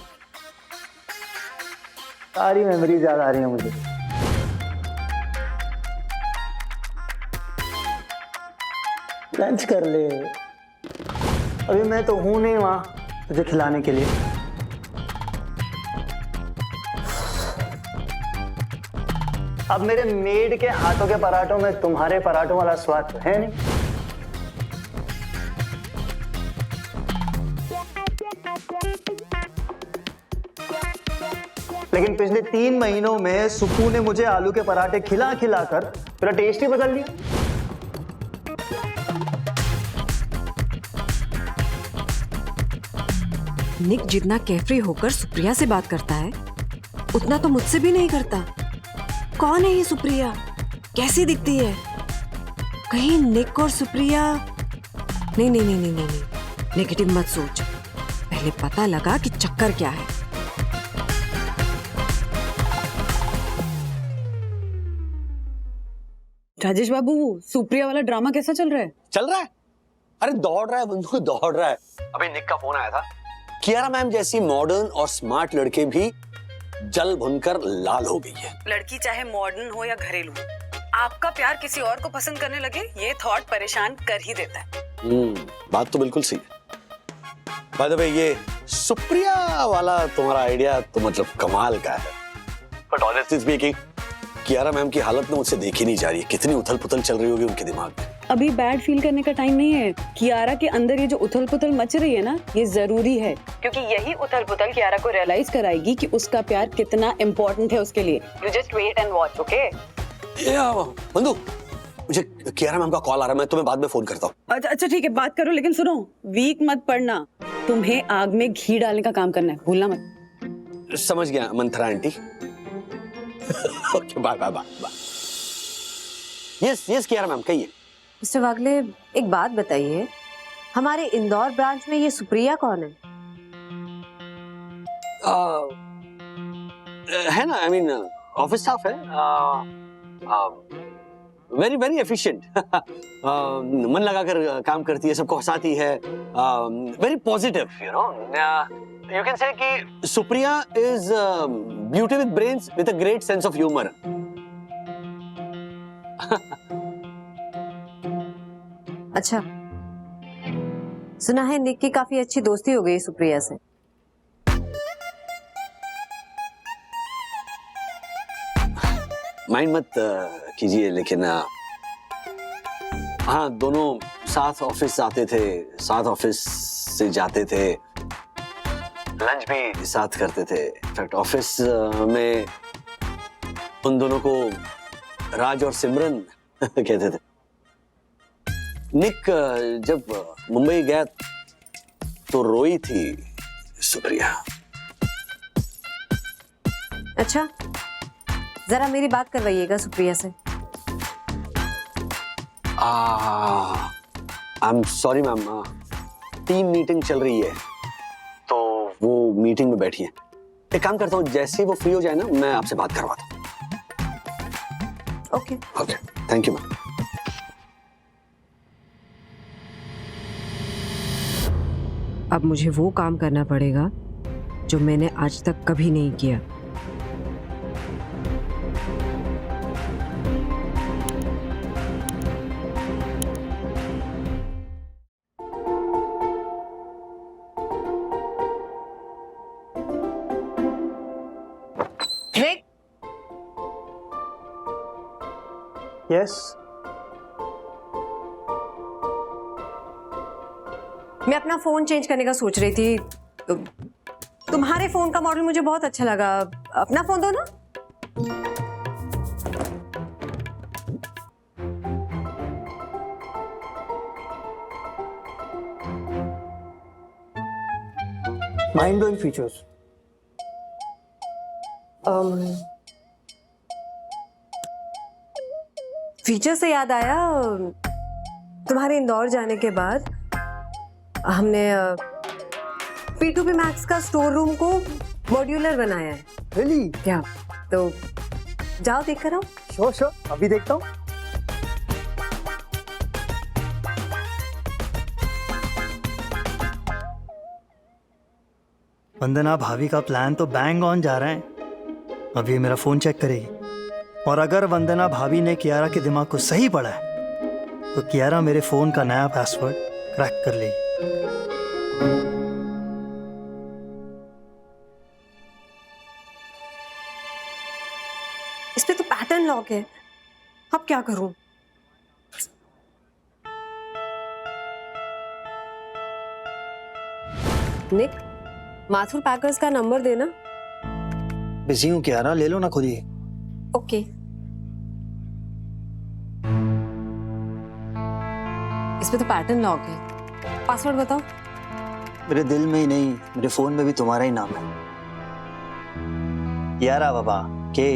सारी मेमोरीज याद आ रही हैं मुझे। लंच कर ले, अभी मैं तो हूं नहीं वहां तुझे खिलाने के लिए। अब मेरे मेड के हाथों के पराठों में तुम्हारे पराठों वाला स्वाद तो है नहीं। लेकिन पिछले 3 महीनों में सुप्पू ने मुझे आलू के पराठे खिला खिला कर पूरा टेस्ट ही बदल दिया। निक जितना केफ्री होकर सुप्रिया से बात करता है उतना तो मुझसे भी नहीं करता। कौन है ये सुप्रिया? कैसी दिखती है? कहीं निक और सुप्रिया? नहीं नहीं नहीं नहीं नहीं, नहीं। नेगेटिव मत सोच, पहले पता लगा कि चक्कर क्या है। राजेश बाबू, सुप्रिया वाला ड्रामा कैसा चल रहा है? चल रहा है, अरे दौड़ रहा है बंधु, दौड़ रहा है। अभी निक का फोन आया था, कियारा मैम जैसी मॉडर्न और स्मार्ट लड़के भी जल भुनकर लाल हो गई है। लड़की चाहे मॉडर्न हो या घरेलू, आपका प्यार किसी और को पसंद करने लगे ये थॉट परेशान कर ही देता है। बात तो बिल्कुल सही है। बाय द वे, ये सुप्रिया वाला तुम्हारा आइडिया तो मतलब कमाल का है। But honestly speaking, Kiara ma'am की हालत में मुझसे देखी नहीं जा रही है। कितनी उथल पुथल चल रही होगी उनके दिमाग में। अभी बैड फील करने का टाइम नहीं है। कियारा के अंदर ये जो उथल पुथल मच रही है ना, ये जरूरी है, क्योंकि यही उथल पुथल कियारा को रियलाइज कराएगी कि उसका प्यार कितना इम्पोर्टेंट है उसके लिए। You just wait and watch, okay? बंधु, मुझे कियारा मैम का कॉल आ रहा है, मैं तुम्हें बाद में फोन करता हूँ। अच्छा ठीक है, बात करो, लेकिन सुनो, वीक मत पड़ना। तुम्हें आग में घी डालने का काम करना है, भूलना मत। समझ गया Manthara aunty. Okay, bye bye bye bye. Yes Kiara ma'am, कहिए। मिस्टर वागले, एक बात बताइए, हमारे इंदौर ब्रांच में ये सुप्रिया कौन है? है ना, आई मीन ऑफिस स्टाफ है। Very very efficient. मन लगाकर काम करती है, सबको हंसाती है। Very positive, you know. You can say कि Supriya is beauty with brains with a great sense of humour. अच्छा, सुना है निक की काफी अच्छी दोस्ती हो गई सुप्रिया से। माइंड मत कीजिए, लेकिन हाँ, दोनों साथ ऑफिस आते थे, साथ ऑफिस से जाते थे, लंच भी साथ करते थे। इनफैक्ट ऑफिस में उन दोनों को राज और सिमरन कहते थे। निक जब मुंबई गया तो रोई थी सुप्रिया। अच्छा, जरा मेरी बात करवाइएगा सुप्रिया से। I am sorry ma'am, team meeting चल रही है तो वो मीटिंग में बैठी है। एक काम करता हूँ, जैसे ही वो फ्री हो जाए ना, मैं आपसे बात करवाता हूँ। Okay okay, thank you ma'am. अब मुझे वो काम करना पड़ेगा जो मैंने आज तक कभी नहीं किया। यस, मैं अपना फोन चेंज करने का सोच रही थी। तुम्हारे फोन का मॉडल मुझे बहुत अच्छा लगा। अपना फोन दो ना। Mind blowing features. फीचर से याद आया, तुम्हारे इंदौर जाने के बाद हमने P2P Max का स्टोर रूम को मॉड्यूलर बनाया है। रियली? क्या? तो जाओ देख कर आओ। श्योर श्योर, अभी देखता हूँ। वंदना भाभी का प्लान तो बैंग ऑन जा रहा है। अब ये मेरा फोन चेक करेगी और अगर वंदना भाभी ने कियारा के दिमाग को सही पढ़ा है तो कियारा मेरे फोन का नया पासवर्ड क्रैक कर लेगी। इस पे तो पैटर्न लॉक है। अब क्या करूं? निक, माथुर पैकर्स का नंबर देना। बिजी हूँ कियारा, ले लो ना खुद ही। ओके। इस पे तो पैटर्न लॉक है। पासवर्ड बताओ। मेरे दिल में ही नहीं, मेरे फोन में भी तुम्हारा ही नाम है, कियारा बाबा के।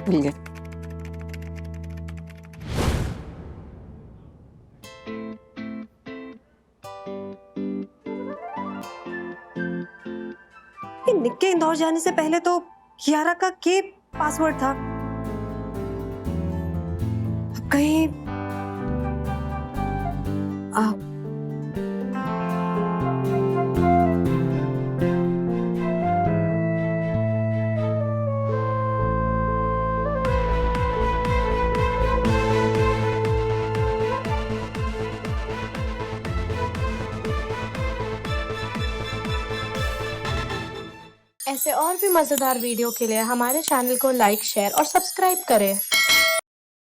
मिल गया। निक के इंदौर जाने से पहले तो कियारा का के पासवर्ड था। अब कहीं ऐसे और भी मजेदार वीडियो के लिए हमारे चैनल को लाइक, शेयर और सब्सक्राइब करें।